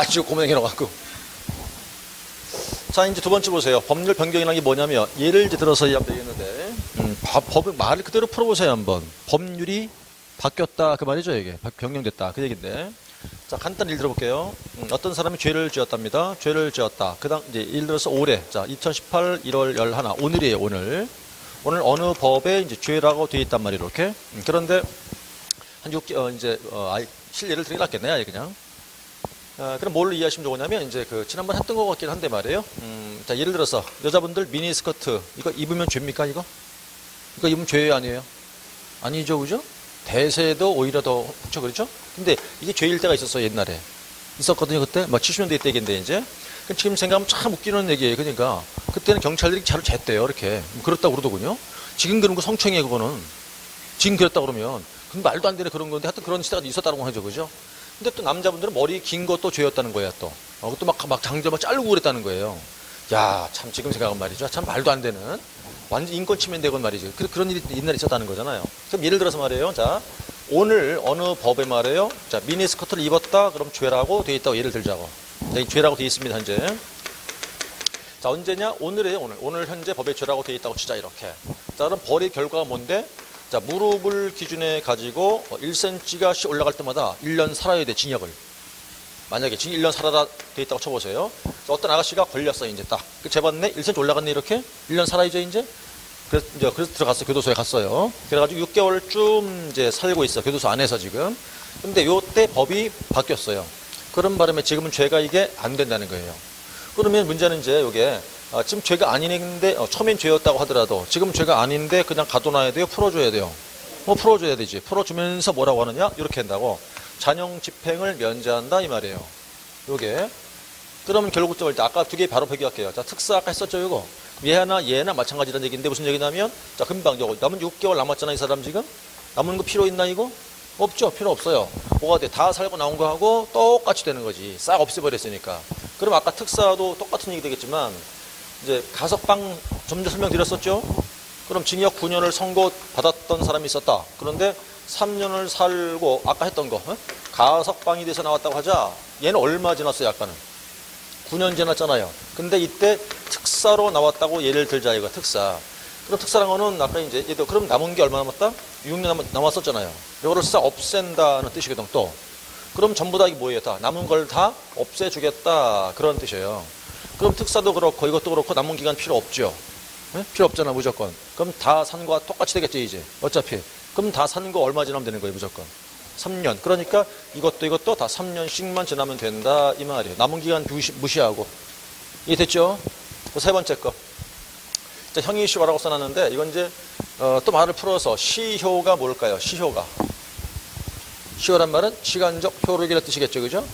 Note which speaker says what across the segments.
Speaker 1: 지금 고명해놔갖고. 자, 이제 두 번째 보세요. 법률 변경이라는 게 뭐냐면, 예를 들어서 하면 되겠는데, 법을 말을 그대로 풀어보세요, 한번. 법률이 바뀌었다, 그 말이죠, 이게. 변경됐다, 그 얘기인데. 자, 간단히 예를 들어볼게요. 어떤 사람이 죄를 지었답니다. 죄를 지었다. 이제 예를 들어서 올해, 자, 2018 1월 11, 오늘이에요, 오늘. 오늘 어느 법에 이제 죄라고 되어 있단 말이에요, 이렇게. 그런데, 한 6개월, 실례를 드리긴 낫겠네, 아예 그냥. 그럼 뭘로 이해하시면 좋으냐면, 이제 지난번 했던 것 같긴 한데 말이에요. 자, 예를 들어서, 여자분들 미니스커트, 이거 입으면 죄입니까, 이거? 이거 입으면 죄 아니에요? 아니죠, 그죠? 대세도 오히려 더, 그렇죠, 그렇죠? 근데 이게 죄일 때가 있었어요, 옛날에. 있었거든요, 그때. 막 70년대 때인데, 이제. 지금 생각하면 참 웃기는 얘기예요. 그러니까. 그때는 경찰들이 차를 쟀대요, 이렇게. 그렇다고 그러더군요. 지금 그런 거 성추행이에요, 그거는. 지금 그랬다 그러면. 그건 말도 안 되는 그런 건데, 하여튼 그런 시대가 있었다고 하죠, 그죠? 근데 또 남자분들은 머리 긴 것도 죄였다는 거야, 또. 그것도 막 장저 막 자르고 그랬다는 거예요. 야, 참 지금 생각하면 말이죠. 참 말도 안 되는. 완전 인권 침해되건 말이죠. 그런 일이 옛날에 있었다는 거잖아요. 그럼 예를 들어서 말이에요. 자, 오늘 어느 법에 말이에요. 자, 미니스커트를 입었다. 그럼 죄라고 돼 있다고 예를 들자고. 자, 죄라고 돼 있습니다, 현재. 자, 언제냐? 오늘이에요, 오늘. 오늘 현재 법에 죄라고 돼 있다고 치자, 이렇게. 자, 그럼 벌의 결과가 뭔데? 자, 무릎을 기준에 가지고 1cm가 올라갈 때마다 1년 살아야 돼, 징역을. 만약에 징역 1년 살아라 돼 있다고 쳐보세요. 자, 어떤 아가씨가 걸렸어요, 이제 딱. 재봤네? 1cm 올라갔네, 이렇게? 1년 살아야죠, 이제? 그래서 들어갔어요, 교도소에 갔어요. 그래가지고 6개월쯤 이제 살고 있어, 교도소 안에서 지금. 근데 요때 법이 바뀌었어요. 그런 바람에 지금은 죄가 이게 안 된다는 거예요. 그러면 문제는 이제 요게, 지금 죄가 아닌데, 처음엔 죄였다고 하더라도, 지금 죄가 아닌데 그냥 가둬놔야 돼요? 풀어줘야 돼요? 풀어줘야 되지. 풀어주면서 뭐라고 하느냐? 이렇게 한다고. 잔형 집행을 면제한다, 이 말이에요. 요게. 그러면 결국 또 아까 두 개 바로 비교할게요. 자, 특사 아까 했었죠, 이거. 얘나 마찬가지라는 얘기인데 무슨 얘기냐면, 자, 금방 요거. 남은 6개월 남았잖아, 이 사람 지금? 남은 거 필요 있나, 이거? 없죠. 필요 없어요. 뭐가 돼? 다 살고 나온 거하고 똑같이 되는 거지. 싹 없애버렸으니까. 그럼 아까 특사도 똑같은 얘기 되겠지만, 이제 가석방 좀 전에 설명드렸었죠? 그럼 징역 9년을 선고받았던 사람이 있었다. 그런데 3년을 살고 아까 했던 거 가석방이 돼서 나왔다고 하자. 얘는 얼마 지났어요, 아까는? 9년 지났잖아요. 근데 이때 특사로 나왔다고 예를 들자, 이거 특사. 그럼 특사란 거는 아까 이제 얘도 그럼 남은 게 얼마 남았다? 6년 남았었잖아요. 이거를 싹 없앤다는 뜻이거든, 또. 그럼 전부 다 이게 뭐예요? 다 남은 걸 다 없애주겠다, 그런 뜻이에요. 그럼 특사도 그렇고 이것도 그렇고 남은 기간 필요 없죠. 네? 필요 없잖아, 무조건. 그럼 다 산 거와 똑같이 되겠죠, 이제. 어차피. 그럼 다 산 거 얼마 지나면 되는 거예요, 무조건. 3년. 그러니까 이것도 다 3년씩만 지나면 된다, 이 말이에요. 남은 기간 무시하고. 이해됐죠? 세 번째 거. 자, 형이시효라고 써놨는데, 이건 이제, 또 말을 풀어서 시효가 뭘까요? 시효가. 시효란 말은 시간적 효력이라는 뜻이겠죠, 그죠?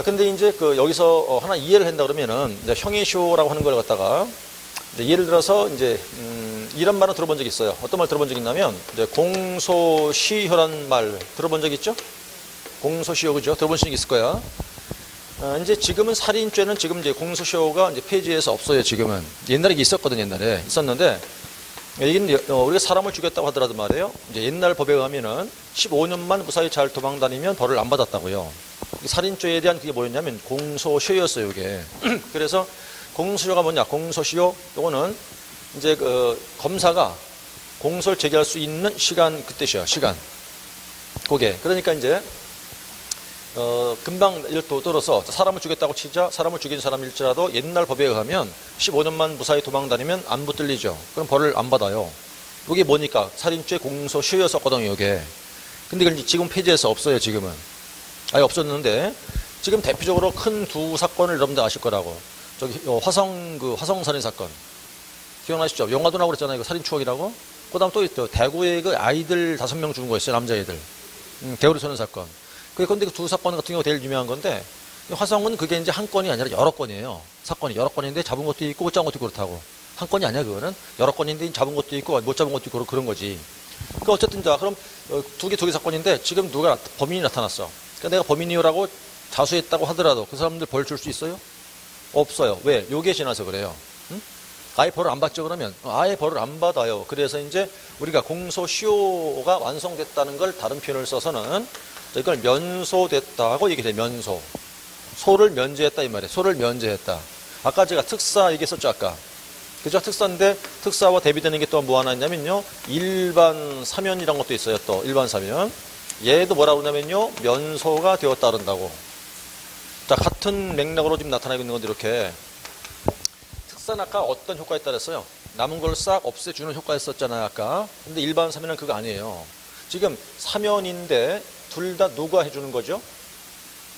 Speaker 1: 근데 이제 여기서 하나 이해를 한다 그러면은, 이제 형이시효라고 하는 걸 갖다가, 이제 예를 들어서 이제, 이런 말은 들어본 적 있어요. 어떤 말 들어본 적 있냐면, 이제 공소시효란 말 들어본 적 있죠? 공소시효, 그죠? 들어본 적 있을 거야. 이제 지금은 살인죄는 지금 이제 공소시효가 이제 폐지해서 없어요, 지금은. 옛날에 있었거든, 옛날에. 있었는데, 이게 우리가 사람을 죽였다고 하더라도 말이에요. 이제 옛날 법에 의하면은 15년만 무사히 잘 도망 다니면 벌을 안 받았다고요. 살인죄에 대한 그게 뭐였냐면 공소시효였어요, 이게. 그래서 공소시효가 뭐냐? 공소시효, 요거는 이제 검사가 공소를 제기할 수 있는 시간, 그 뜻이에요, 시간. 그게. 그러니까 이제, 금방 예를 들어서 사람을 죽였다고 치자. 사람을 죽인 사람일지라도 옛날 법에 의하면 15년만 무사히 도망 다니면 안 붙들리죠. 그럼 벌을 안 받아요. 이게 뭐니까? 살인죄 공소시효였었거든요, 이게. 근데 이걸 지금 폐지해서 없어요, 지금은. 아예 없었는데, 지금 대표적으로 큰 두 사건을 여러분들 아실 거라고. 저기, 화성 살인 사건. 기억나시죠? 영화도 나오고 그랬잖아요, 이거 살인 추억이라고. 그 다음 또 있죠. 대구에 그 아이들 5명 죽은 거였어요, 남자애들. 대우리 소년 사건. 그런데 그 두 사건 같은 경우가 제일 유명한 건데, 화성은 그게 이제 한 건이 아니라 여러 건이에요. 사건이 여러 건인데 잡은 것도 있고 못 잡은 것도 있고 그렇다고. 한 건이 아니야, 그거는. 여러 건인데 잡은 것도 있고 못 잡은 것도 있고 그런 거지. 그러니까 어쨌든 자, 그럼 두 개 사건인데 지금 누가 범인이 나타났어. 그러니까 내가 범인이라고 자수했다고 하더라도 그 사람들 벌 줄 수 있어요? 없어요. 왜? 요게 지나서 그래요. 응? 아예 벌을 안 받죠, 그러면? 아예 벌을 안 받아요. 그래서 이제 우리가 공소시효가 완성됐다는 걸 다른 표현을 써서는 이걸 면소됐다고 얘기해요, 면소. 소를 면제했다 이 말이에요. 소를 면제했다. 아까 제가 특사 얘기했었죠, 아까. 그죠? 특사인데 특사와 대비되는 게 또 뭐 하나 있냐면요. 일반 사면이란 것도 있어요. 또 일반 사면. 얘도 뭐라고 그러냐면요. 면소가 되었다 그런다고. 자, 같은 맥락으로 지금 나타나고 있는 건데 이렇게. 특사는 아까 어떤 효과에 따랐어요? 남은 걸 싹 없애주는 효과였었잖아요, 아까. 근데 일반 사면은 그거 아니에요. 지금 사면인데 둘 다 누가 해주는 거죠?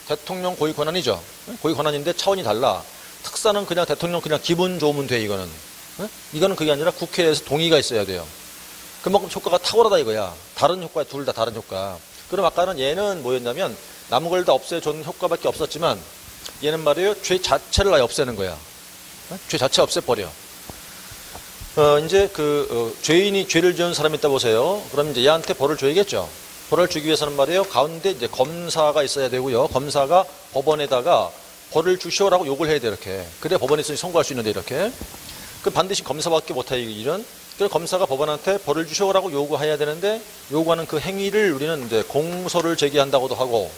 Speaker 1: 대통령 고위 권한이죠. 고위 권한인데 차원이 달라. 특사는 그냥 대통령 그냥 기분 좋으면 돼, 이거는. 이거는 그게 아니라 국회에서 동의가 있어야 돼요. 그만큼 효과가 탁월하다 이거야. 다른 효과야, 둘 다 다른 효과. 그럼 아까는 얘는 뭐였냐면 남은 걸 다 없애주는 효과밖에 없었지만 얘는 말이에요. 죄 자체를 아예 없애는 거야. 죄 자체 없애버려. 이제 죄인이 죄를 지은 사람이 있다 보세요. 그럼 이제 얘한테 벌을 줘야겠죠. 벌을 주기 위해서는 말이에요. 가운데 이제 검사가 있어야 되고요. 검사가 법원에다가 벌을 주시오라고 욕을 해야 돼, 이렇게. 그래 법원에서 선고할 수 있는데, 이렇게. 그 반드시 검사밖에 못해, 이 일은. 그래서 검사가 법원한테 벌을 주시오라고 요구해야 되는데, 요구하는 그 행위를 우리는 이제 공소를 제기한다고도 하고,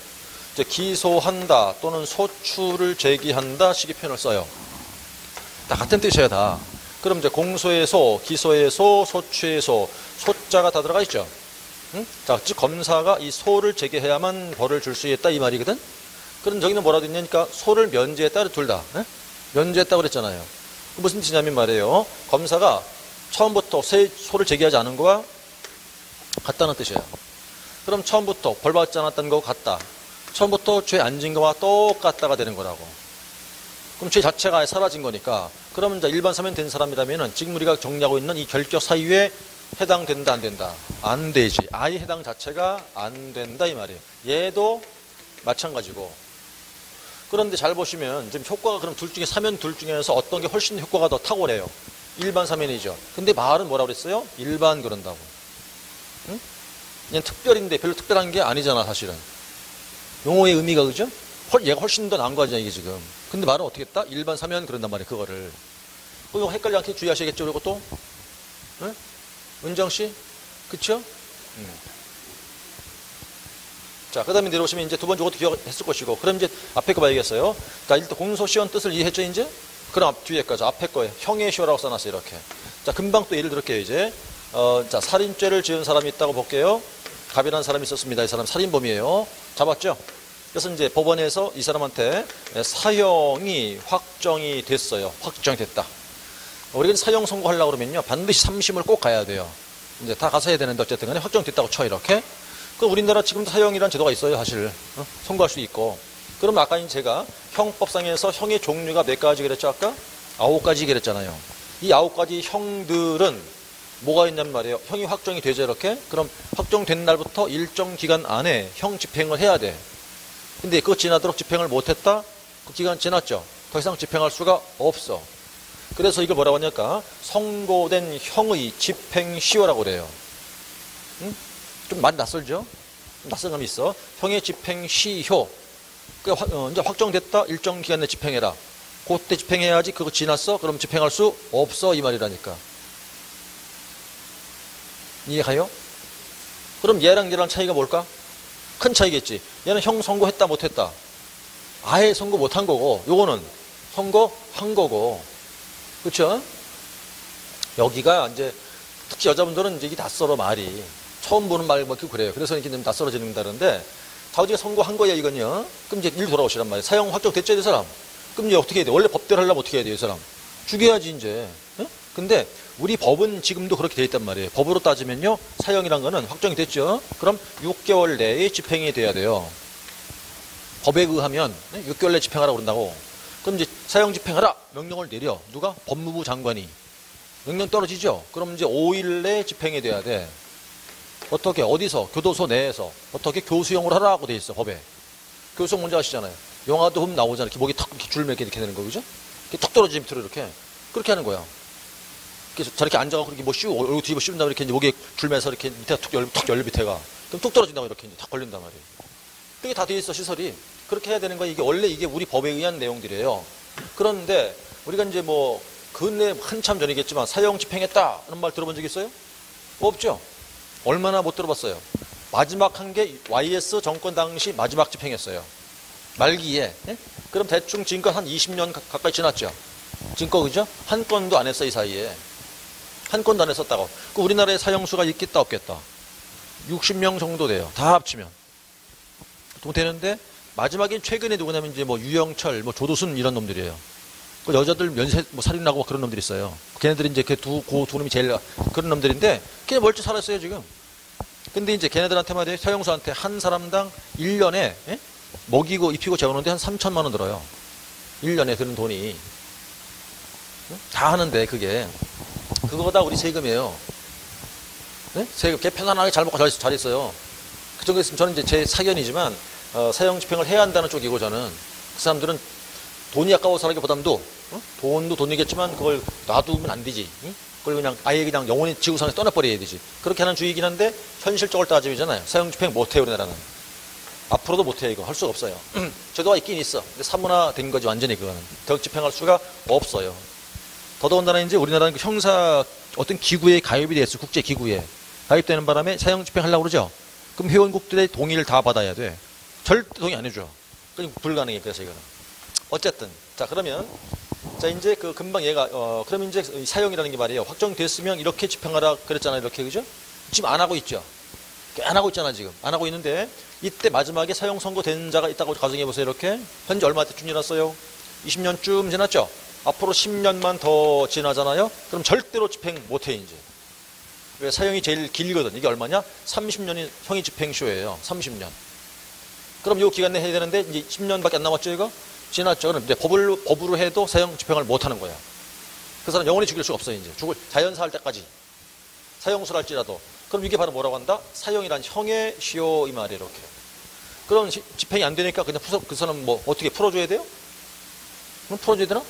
Speaker 1: 이제 기소한다 또는 소추를 제기한다 식의 표현을 써요. 다 같은 뜻이에요, 다. 그럼 이제 공소의 소, 기소의 소, 소추의 소, 소자가 다 들어가 있죠. 응? 자, 즉 검사가 이 소를 제기해야만 벌을 줄 수 있다 이 말이거든. 그럼 저기는 뭐라고 했냐니까 소를 면제했다, 둘 다. 면제했다고 그랬잖아요. 무슨 뜻이냐면 말이에요. 검사가 처음부터 소를 제기하지 않은 거와 같다는 뜻이에요. 그럼 처음부터 벌 받지 않았다는 거와 같다. 처음부터 죄 안 진 거와 똑같다가 되는 거라고. 그럼 죄 자체가 사라진 거니까. 그러면 이제 일반 사면 된 사람이라면은 지금 우리가 정리하고 있는 이 결격 사유에 해당된다, 안 된다? 안 되지. 아예 해당 자체가 안 된다 이 말이에요. 얘도 마찬가지고. 그런데 잘 보시면 지금 효과가 그럼 둘 중에 사면 둘 중에서 어떤 게 훨씬 효과가 더 탁월해요? 일반 사면이죠. 근데 말은 뭐라고 그랬어요? 일반 그런다고. 응? 그냥 특별인데 별로 특별한 게 아니잖아, 사실은. 용어의 의미가 그죠? 얘가 훨씬 더 나은 거 아니야, 이게 지금. 근데 말은 어떻게 했다? 일반 사면 그런단 말이에요, 그거를. 그럼 헷갈리지 않게 주의하셔야겠죠, 그리고 또? 응? 은정 씨? 그쵸? 자, 그 다음에 내려오시면 이제 두 번째 것도 기억했을 것이고, 그럼 이제 앞에 거 봐야겠어요. 자, 일단 공소시효 뜻을 이해했죠, 이제? 그럼 뒤에 거죠. 앞에 거에 형해시효라고 써놨어요, 이렇게. 자, 금방 또 예를 들을게요, 이제. 자, 살인죄를 지은 사람이 있다고 볼게요. 갑이라는 사람이 있었습니다. 이 사람 살인범이에요. 잡았죠? 그래서 이제 법원에서 이 사람한테 사형이 확정이 됐어요. 확정이 됐다. 우리가 사형 선고하려고 그러면요. 반드시 3심을 꼭 가야 돼요. 이제 다 가서 해야 되는데 어쨌든 간에 확정됐다고 쳐, 이렇게. 그 우리나라 지금도 사형이라는 제도가 있어요, 사실. 선고할 수 있고. 그럼 아까 제가 형법상에서 형의 종류가 몇 가지 그랬죠, 아까? 9가지 그랬잖아요. 이 9가지 형들은 뭐가 있냔 말이에요. 형이 확정이 되죠, 이렇게. 그럼 확정된 날부터 일정 기간 안에 형 집행을 해야 돼. 근데 그거 지나도록 집행을 못했다? 그 기간 지났죠. 더 이상 집행할 수가 없어. 그래서 이걸 뭐라고 하냐까 선고된 형의 집행시효라고 그래요. 응? 좀 많이 낯설죠? 낯선 감이 있어. 형의 집행시효. 이제 확정됐다. 일정 기간 내에 집행해라. 그때 집행해야지. 그거 지났어? 그럼 집행할 수 없어. 이 말이라니까. 이해가요? 그럼 얘랑 얘랑 차이가 뭘까? 큰 차이겠지. 얘는 형 선고했다 못했다. 아예 선고 못한 거고, 요거는 선고한 거고. 그렇죠? 여기가 이제 특히 여자분들은 이제 이게 낯설어 말이. 처음 보는 말 뭐 그래요. 그래서 이렇게 좀 낯설어지는다는데 자우지가 선고한 거야 이건요. 그럼 이제 일 돌아오시란 말이에요. 사형 확정됐죠, 이 사람. 그럼 이제 어떻게 해야 돼? 원래 법대로 하려면 어떻게 해야 돼요, 이 사람? 죽여야지 이제. 응? 근데 우리 법은 지금도 그렇게 돼 있단 말이에요. 법으로 따지면요, 사형이란 거는 확정이 됐죠. 그럼 6개월 내에 집행이 돼야 돼요. 법에 의하면 6개월 내에 집행하라고 그런다고. 그럼 이제 사형 집행하라 명령을 내려. 누가? 법무부 장관이. 명령 떨어지죠. 그럼 이제 5일 내에 집행이 돼야 돼. 어떻게? 어디서? 교도소 내에서. 어떻게? 교수형으로 하라고 돼 있어, 법에. 교수형 뭔지 아시잖아요. 영화도 흠 나오잖아요. 이렇게 목이 탁 이렇게 줄매 이렇게 되는 거, 그죠? 이렇게 턱 떨어지는 밑으로 이렇게. 그렇게 하는 거야. 그래서 저렇게 앉아가지고 이렇게 뭐 씌우고, 얼굴 뒤집어 씌운 다음에 이렇게 목에 줄매서 이렇게 밑에가 툭 열려 밑에가. 그럼 뚝 떨어진다고 이렇게 탁 걸린단 말이에요. 그게 다 돼 있어, 시설이. 그렇게 해야 되는 거야. 이게 원래 이게 우리 법에 의한 내용들이에요. 그런데 우리가 이제 뭐 근래 한참 전이겠지만 사형 집행했다 하는 말 들어본 적 있어요? 없죠? 얼마나 못 들어봤어요. 마지막 한 게 YS 정권 당시 마지막 집행했어요. 말기에. 예? 그럼 대충 지금까지 한 20년 가까이 지났죠. 지금껏 그죠? 한 건도 안 했어, 이 사이에. 한 건도 안 했었다고. 그 우리나라의 사형수가 있겠다, 없겠다. 60명 정도 돼요. 다 합치면. 또 되는데, 마지막에 최근에 누구냐면 이제 뭐 유영철, 뭐 조두순 이런 놈들이에요. 그 여자들 면세, 뭐 살인하고 그런 놈들이 있어요. 걔네들이 이제 두 놈이 제일 그런 놈들인데, 걔네 멀쩡히 살았어요, 지금. 근데 이제 걔네들한테 말이에요. 사형수한테 한 사람당 1년에, 예? 먹이고 입히고 재우는데 한 3천만 원 들어요. 1년에 드는 돈이. 다 하는데, 그게. 그거보다 우리 세금이에요. 네? 세금, 걔 편안하게 잘 먹고 잘 있어요. 그 정도 있으면 저는 이제 제 사견이지만, 사형 집행을 해야 한다는 쪽이고, 저는. 그 사람들은 돈이 아까워서 하기보담도, 돈도 돈이겠지만, 그걸 놔두면 안 되지. 그걸 그냥 아예 그냥 영원히 지구상에서 떠나버려야 되지. 그렇게 하는 주의긴 한데, 현실적으로 따지잖아요. 사형 집행 못해요, 우리나라는. 앞으로도 못해요, 이거. 할 수가 없어요. 제도가 있긴 있어. 근데 사문화된 거지, 완전히 그거는. 더 집행할 수가 없어요. 더더군다나 이제 우리나라는 그 형사 어떤 기구에 가입이 됐어, 국제기구에. 가입되는 바람에 사형 집행하려고 그러죠? 그럼 회원국들의 동의를 다 받아야 돼. 절대 동의 안 해줘. 그럼 불가능해, 그래서 이거는. 어쨌든. 자, 그러면. 자, 이제 그 금방 얘가, 그럼 이제 사형이라는 게 말이에요. 확정됐으면 이렇게 집행하라 그랬잖아요, 이렇게, 그죠? 지금 안 하고 있죠? 안 하고 있잖아, 지금. 안 하고 있는데, 이때 마지막에 사형 선고된 자가 있다고 가정해보세요, 이렇게. 현재 얼마쯤 지났어요? 20년쯤 지났죠? 앞으로 10년만 더 지나잖아요? 그럼 절대로 집행 못해, 이제. 왜 사형이 제일 길거든. 이게 얼마냐? 30년이 형이 집행쇼예요. 30년. 그럼 요 기간 내에 해야 되는데, 이제 10년밖에 안 남았죠, 이거? 지났죠. 그럼 이제 법으로 해도 사형 집행을 못 하는 거야. 그 사람 영원히 죽일 수가 없어요, 이제. 자연사 할 때까지. 사형수를 할지라도. 그럼 이게 바로 뭐라고 한다? 사형이란 형의 시효, 이 말이에요, 이렇게. 그럼 집행이 안 되니까 그냥 그 사람 뭐 어떻게 풀어줘야 돼요? 그럼 풀어줘야 되나?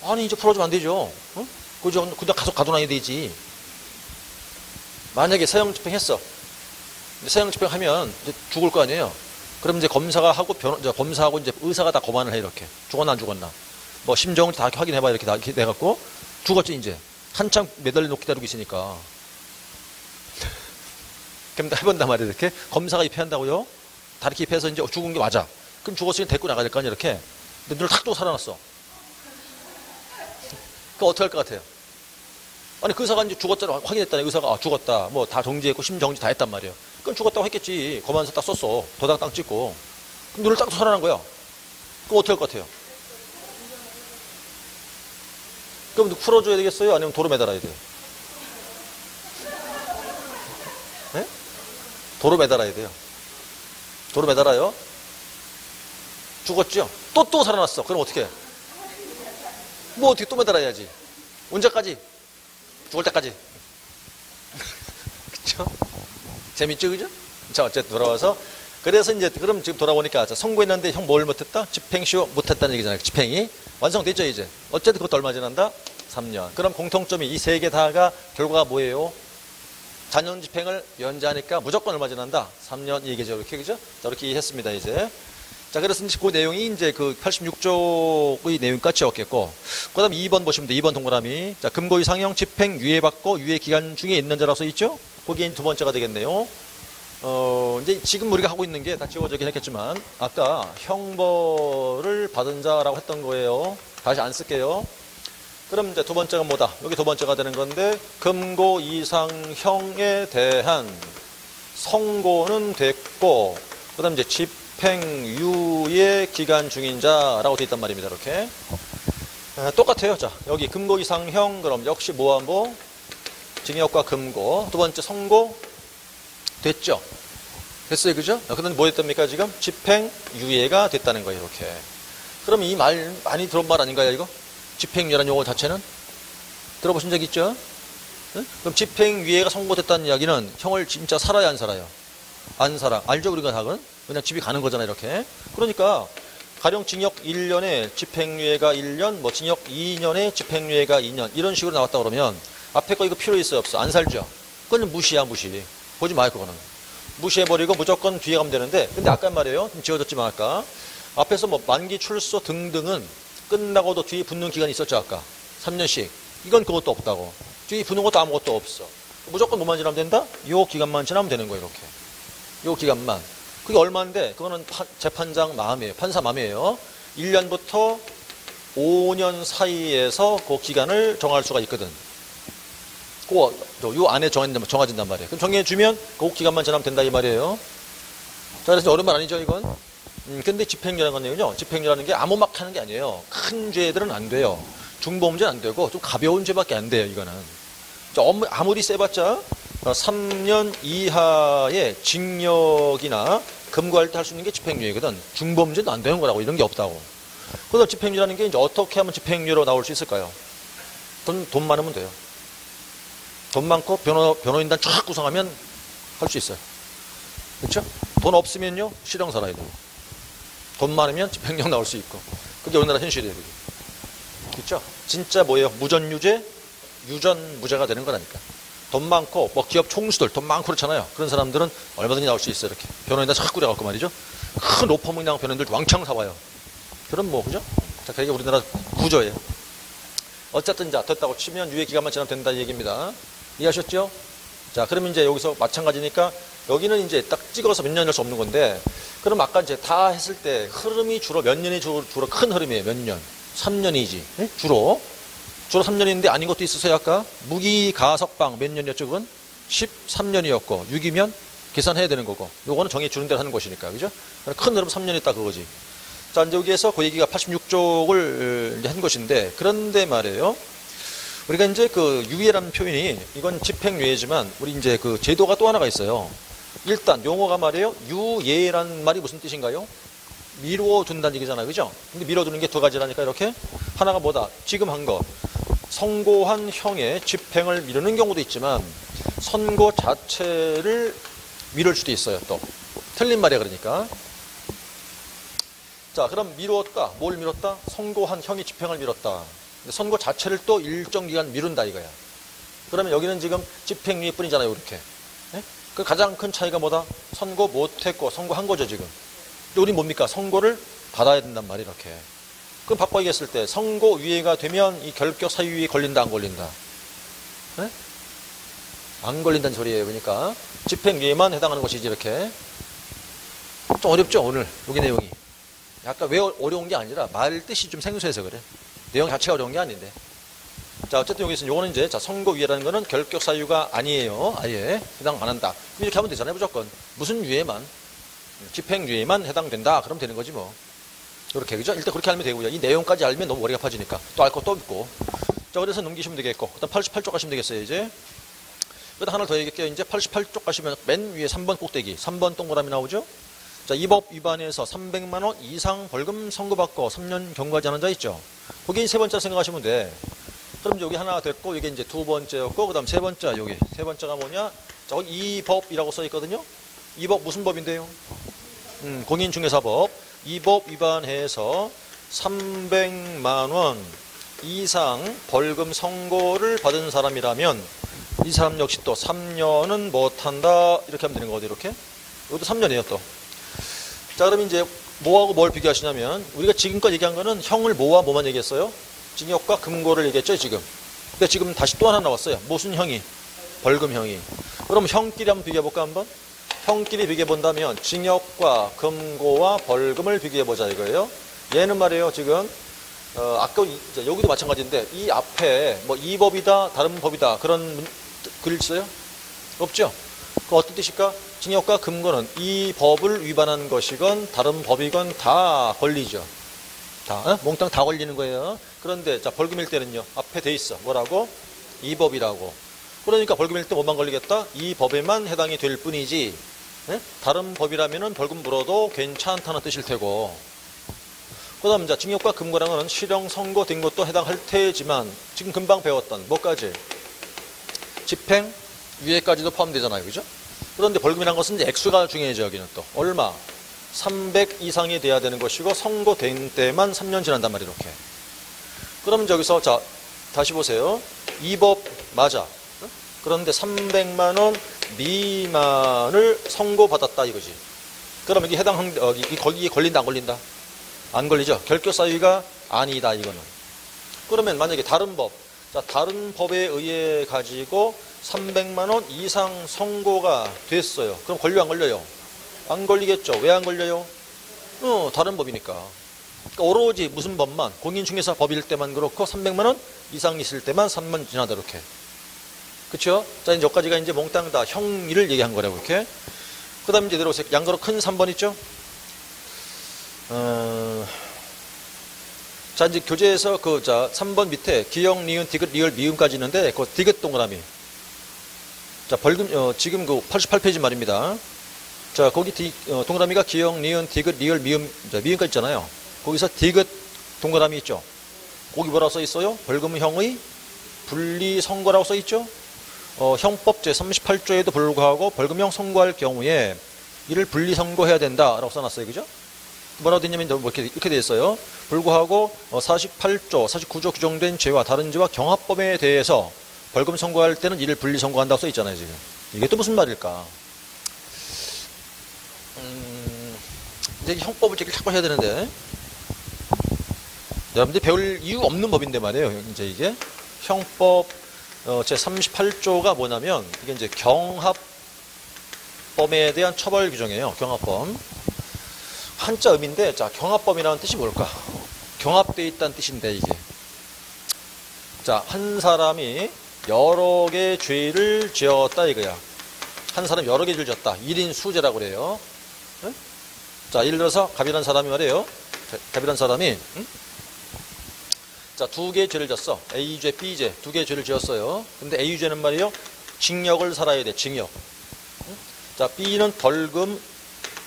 Speaker 1: 아니, 이제 풀어주면 안 되죠. 응? 그냥 계속 가둬놔야 되지. 만약에 사형 집행했어. 사형 집행하면 이제 죽을 거 아니에요. 그럼 이제 검사가 하고 검사하고 이제 의사가 다 검안을 해, 이렇게. 죽었나 안 죽었나. 뭐 심정을 다 확인해봐, 이렇게 다 이렇게 해갖고 죽었지, 이제. 한참 매달려 놓고 기다리고 있으니까. 그럼 해본단 말이에요, 이렇게. 검사가 입회한다고요? 다 이렇게 입회해서 이제 죽은 게 맞아. 그럼 죽었으니 데리고 나가야 될 거 아니야, 이렇게. 근데 눈을 탁 뜨고 살아났어. 그럼 어떻게 할 것 같아요? 아니, 그 의사가 이제 죽었잖아. 확인했다네. 의사가, 죽었다. 뭐 다 정지했고, 심정지 다 했단 말이에요. 그럼 죽었다고 했겠지. 검안서 딱 썼어. 도장 딱 찍고. 그럼 눈을 딱 뜨고 살아난 거야. 그럼 어떻게 할 것 같아요? 그럼 풀어줘야 되겠어요? 아니면 도로 매달아야 돼요? 네? 도로 매달아야 돼요. 도로 매달아요. 죽었죠? 또 살아났어. 그럼 어떻게 해? 뭐 어떻게 또 매달아야지. 언제까지? 죽을 때까지. 그쵸? 재밌죠, 그죠? 자, 어쨌든 돌아와서. 그래서 이제, 그럼 지금 돌아보니까, 자, 선고했는데 형 뭘 못했다? 집행시효 못했다는 얘기잖아요. 집행이. 완성됐죠, 이제. 어쨌든 그것도 얼마 지난다? 3년. 그럼 공통점이 이 세 개 다가 결과가 뭐예요? 잔형 집행을 연장하니까 무조건 얼마 지난다? 3년 얘기죠. 이렇게, 그죠? 자, 이렇게 이해했습니다, 이제. 자, 그래서 이제 그 내용이 이제 그 86조의 내용까지 없겠고, 그 다음 2번 보시면 돼. 2번 동그라미. 자, 금고 이상형 집행 유예받고 유예 기간 중에 있는 자라고 써 있죠? 거기에 두 번째가 되겠네요. 이제 지금 우리가 하고 있는 게 다 지워지긴 했겠지만, 아까 형벌을 받은 자라고 했던 거예요. 다시 안 쓸게요. 그럼 이제 두 번째가 뭐다? 여기 두 번째가 되는 건데, 금고 이상형에 대한 선고는 됐고, 그 다음 이제 집행유예 기간 중인 자라고 되어 있단 말입니다. 이렇게. 똑같아요. 자, 여기 금고 이상형, 그럼 역시 모함보, 징역과 금고. 두 번째 선고, 됐죠? 됐어요. 그죠? 그런데 뭐 됐답니까, 지금? 집행유예가 됐다는 거예요. 이렇게. 그럼 이 말 많이 들어본 말 아닌가요, 이거? 집행유예라는 용어 자체는? 들어보신 적 있죠? 응? 그럼 집행유예가 선고됐다는 이야기는 형을 진짜 살아야 안 살아요? 안 살아. 알죠? 우리가 다 그냥 집이 가는 거잖아요. 이렇게. 그러니까 가령 징역 1년에 집행유예가 1년, 뭐 징역 2년에 집행유예가 2년 이런 식으로 나왔다 그러면 앞에 거 이거 필요 있어요? 없어? 안 살죠? 그건 무시야, 무시. 보지 마요, 그거는. 무시해버리고 무조건 뒤에 가면 되는데, 근데 아까 말이에요. 좀 지워졌지만 아까. 앞에서 뭐 만기 출소 등등은 끝나고도 뒤에 붙는 기간이 있었죠, 아까. 3년씩. 이건 그것도 없다고. 뒤에 붙는 것도 아무것도 없어. 무조건 뭐만 지나면 된다? 요 기간만 지나면 되는 거예요, 이렇게. 요 기간만. 그게 얼마인데, 그거는 재판장 마음이에요. 판사 마음이에요. 1년부터 5년 사이에서 그 기간을 정할 수가 있거든. 요 안에 정해진단 말이에요. 그럼 정해주면 그 기간만 지나면 된다 이 말이에요. 자, 그래서 어려운 말 아니죠, 이건? 근데 집행유예라는 건요, 집행유예라는 게 아무 막 하는 게 아니에요. 큰 죄들은 안 돼요. 중범죄는 안 되고, 좀 가벼운 죄밖에 안 돼요, 이거는. 아무리 세봤자, 3년 이하의 징역이나 금고할 때 할 수 있는 게 집행유예거든. 중범죄도 안 되는 거라고, 이런 게 없다고. 그래서 집행유예라는 게 이제 어떻게 하면 집행유예로 나올 수 있을까요? 돈 많으면 돼요. 돈 많고 변호인단 쫙 구성하면 할 수 있어요. 그렇죠? 돈 없으면요, 실형 살아야 돼요. 돈 많으면 집행유예 나올 수 있고. 그게 우리나라 현실이에요. 그렇죠? 진짜 뭐예요? 무전유죄, 유전무죄가 되는 거라니까. 돈 많고, 뭐 기업 총수들 돈 많고 그렇잖아요. 그런 사람들은 얼마든지 나올 수 있어요. 이렇게. 변호인단 쫙 꾸려갖고 말이죠. 큰 로펌이랑 변호인들 왕창 사와요. 그럼 뭐, 그죠? 자, 그게 우리나라 구조예요. 어쨌든, 자, 됐다고 치면 유예 기간만 지나면 된다는 얘기입니다. 이해하셨죠? 자, 그러면 이제 여기서 마찬가지니까 여기는 이제 딱 찍어서 몇 년일 수 없는 건데, 그럼 아까 이제 다 했을 때 흐름이 주로 몇 년이 주로 큰 흐름이에요. 몇 년? 3년이지. 네? 주로 3년인데 아닌 것도 있었어요. 아까 무기가석방 몇 년이었죠? 그건 13년이었고 6이면 계산해야 되는 거고, 요거는 정해 주는 대로 하는 것이니까, 그죠? 큰 흐름 3년 있다 그거지. 자, 이제 여기에서 그 얘기가 86쪽을 이제 한 것인데, 그런데 말이에요. 우리가 이제 그 유예라는 표현이, 이건 집행유예지만 우리 이제 그 제도가 또 하나가 있어요. 일단 용어가 말이에요. 유예라는 말이 무슨 뜻인가요? 미뤄둔다는 얘기잖아요. 그죠? 근데 미뤄두는 게 두 가지라니까, 이렇게. 하나가 뭐다? 지금 한 거. 선고한 형의 집행을 미루는 경우도 있지만 선고 자체를 미룰 수도 있어요. 또 틀린 말이야. 그러니까 자, 그럼 미뤘다. 뭘 미뤘다? 선고한 형의 집행을 미뤘다. 선고 자체를 또 일정 기간 미룬다 이거야. 그러면 여기는 지금 집행유예뿐이잖아요. 이렇게. 네? 그 가장 큰 차이가 뭐다? 선고 못했고 선고한 거죠 지금. 근데 우리 뭡니까? 선고를 받아야 된단 말이야. 이렇게. 그럼 바꿔 얘기했을 때 선고유예가 되면 이 결격 사유에 걸린다 안 걸린다? 네? 안 걸린다는 소리예요. 그러니까 집행유예만 해당하는 것이지. 이렇게. 좀 어렵죠 오늘 여기 내용이. 약간 왜 어려운 게 아니라 말 뜻이 좀 생소해서 그래. 내용 자체가 어려운 게 아닌데. 자, 어쨌든 여기서 요거는 이제, 자, 선고유예라는 거는 결격 사유가 아니에요. 아예 해당 안 한다. 그럼 이렇게 하면 되잖아요. 무조건 무슨 유예만, 집행유예만 해당된다. 그럼 되는 거지 뭐. 이렇게, 그죠? 일단 그렇게 알면 되고요. 이 내용까지 알면 너무 머리가 아파지니까 또 알 것도 없고. 자, 그래서 넘기시면 되겠고, 그다음 88쪽 가시면 되겠어요. 이제 그다음 하나 더 얘기할게요. 이제 88쪽 가시면 맨 위에 3번 꼭대기, 3번 동그라미 나오죠? 자, 이 법 위반해서 300만 원 이상 벌금 선고받고 3년 경과하지 않은 자 있죠? 거기 세 번째 생각하시면 돼. 그럼 여기 하나 됐고, 이게 이제 두 번째였고, 그 다음 세 번째, 여기. 세 번째가 뭐냐? 자, 거기 이 법이라고 써 있거든요? 이 법 무슨 법인데요? 공인중개사법. 이 법 위반해서 300만 원 이상 벌금 선고를 받은 사람이라면 이 사람 역시 또 3년은 못한다. 이렇게 하면 되는 거거든요, 이렇게. 이것도 3년이에요, 또. 자, 그럼 이제 뭐하고 뭘 비교하시냐면, 우리가 지금까지 얘기한 거는 형을 뭐와 뭐만 얘기했어요? 징역과 금고를 얘기했죠, 지금. 근데 지금 다시 또 하나 나왔어요. 무슨 형이? 벌금형이. 그럼 형끼리 한번 비교해볼까, 한번? 형끼리 비교해본다면, 징역과 금고와 벌금을 비교해보자, 이거예요. 얘는 말이에요, 지금, 아까, 여기도 마찬가지인데, 이 앞에, 뭐, 이 법이다, 다른 법이다, 그런 글 있어요? 없죠? 그 어떤 뜻일까? 징역과 금고는 이 법을 위반한 것이건, 다른 법이건 다 걸리죠. 다, 몽땅 다 걸리는 거예요. 그런데, 자, 벌금일 때는요, 앞에 돼 있어. 뭐라고? 이 법이라고. 그러니까 벌금일 때 뭐만 걸리겠다? 이 법에만 해당이 될 뿐이지, 네? 다른 법이라면은 벌금 물어도 괜찮다는 뜻일 테고. 그 다음, 자, 징역과 금고랑은 실형 선고된 것도 해당할 테지만, 지금 금방 배웠던, 뭐까지? 집행, 유예까지도 포함되잖아요. 그죠? 그런데 벌금이라는 것은 이제 액수가 중요해져, 여기는 또. 얼마? 300 이상이 돼야 되는 것이고, 선고된 때만 3년 지난단 말이에요, 이렇게. 그럼 여기서, 자, 다시 보세요. 이 법 맞아. 그런데 300만 원 미만을 선고받았다, 이거지. 그럼 여기 거기에 걸린다, 안 걸린다? 안 걸리죠? 결격 사유가 아니다, 이거는. 그러면 만약에 다른 법, 자, 다른 법에 의해 가지고 300만 원 이상 선고가 됐어요. 그럼 걸려, 안 걸려요? 안 걸리겠죠. 왜 안 걸려요? 다른 법이니까. 그러니까 오로지 무슨 법만, 공인중개사 법일 때만 그렇고 300만 원 이상 있을 때만 3만 지나다 이렇게. 그쵸? 자, 이제 여기까지가 이제 몽땅 다 형의를 얘기한 거라고 이렇게. 그 다음에 이제 내려오세요. 양가로 큰 3번 있죠? 자, 이제 교재에서 자, 3번 밑에 기역, 니은, 디귿, 리을, 미음까지 있는데, 그 디귿 동그라미. 자, 지금 그 88페이지 말입니다. 자, 거기 동그라미가 기역, 니은, 디귿, 리을, 미음까지 있잖아요. 거기서 디귿 동그라미 있죠? 거기 뭐라고 써 있어요? 벌금형의 분리선고라고 써 있죠? 형법 제38조에도 불구하고 벌금형 선고할 경우에 이를 분리선고해야 된다라고 써놨어요. 그죠? 뭐라고 됐냐면 이렇게 돼 있어요. 불구하고 48조, 49조 규정된 죄와 다른 죄와 경합범에 대해서 벌금 선고할 때는 이를 분리선고한다고 써 있잖아요. 지금 이게 또 무슨 말일까? 이제 형법을 자꾸 해야 되는데 여러분들이 배울 이유 없는 법인데 말이에요. 이제 이게 형법 제38조가 뭐냐면 이게 이제 경합범에 대한 처벌 규정이에요. 경합범. 한자 의미인데, 자, 경합범이라는 뜻이 뭘까? 경합되어 있다는 뜻인데, 이게. 자, 한 사람이 여러 개의 죄를 지었다, 이거야. 한 사람이 여러 개의 죄를 지었다. 1인 수죄라고 그래요. 응? 자, 예를 들어서, 갑이라는 사람이 말이에요. 갑이라는 사람이, 응? 자, 두 개의 죄를 졌어. A죄, B죄. 두 개의 죄를 지었어요. 근데 A죄는 말이에요. 징역을 살아야 돼, 징역. 응? 자, B는 벌금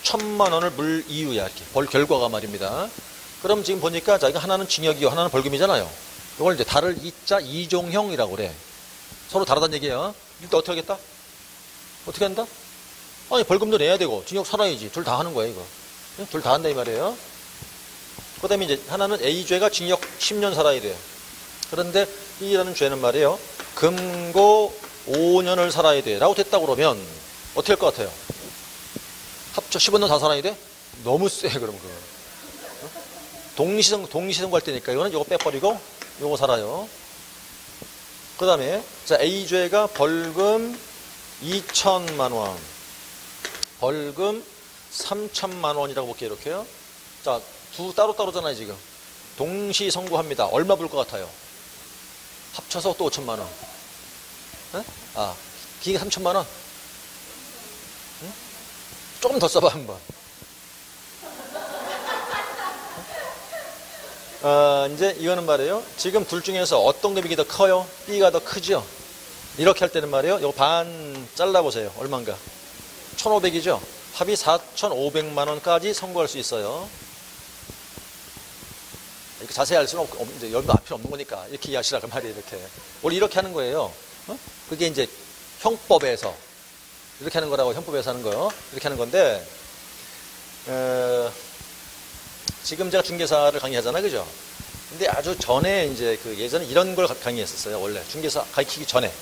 Speaker 1: 1,000만 원을 물 이유야, 이렇게. 벌 결과가 말입니다. 그럼 지금 보니까, 자, 이거 하나는 징역이고 하나는 벌금이잖아요. 이걸 이제 다를 이자 이종형이라고 그래. 서로 다르다는 얘기야. 일단 어떻게 하겠다? 어떻게 한다? 아니, 벌금도 내야 되고, 징역 살아야지. 둘 다 하는 거야, 이거. 둘 다 한다, 이 말이에요. 그 다음에 이제 하나는 A죄가 징역 10년 살아야 돼요. 그런데 B라는 죄는 말이에요. 금고 5년을 살아야 돼. 라고 됐다 그러면, 어떻게 할 것 같아요? 합쳐 15년 다 살아야 돼? 너무 세, 그럼 그거. 동시선고할 때니까 이거는 이거 빼버리고 이거 살아요. 그 다음에 자, A죄가 벌금 2천만 원, 벌금 3천만 원이라고 볼게요. 이렇게요. 자, 따로따로잖아요, 지금. 동시 선고합니다. 얼마 불 것 같아요? 합쳐서 또 5천만 원. 네? 아, 기계 3천만 원? 응? 조금 더 써봐, 한번. 이제 이거는 말이에요. 지금 둘 중에서 어떤 금액이 더 커요? B가 더 크죠? 이렇게 할 때는 말이에요. 이거 반 잘라보세요. 얼마인가? 1,500이죠? 합이 4,500만 원까지 선고할 수 있어요. 이렇게 자세히 할 수는 없고, 이제 여러분 앞이 없는 거니까 이렇게 이해하시라고 말이에요. 이렇게. 원래 이렇게 하는 거예요. 그게 이제 형법에서 이렇게 하는 거라고, 형법에서 하는 거요. 이렇게 하는 건데, 지금 제가 중개사를 강의하잖아요. 그죠? 근데 아주 전에 이제 예전에 이런 걸 강의했었어요. 원래. 중개사 가르치기 전에.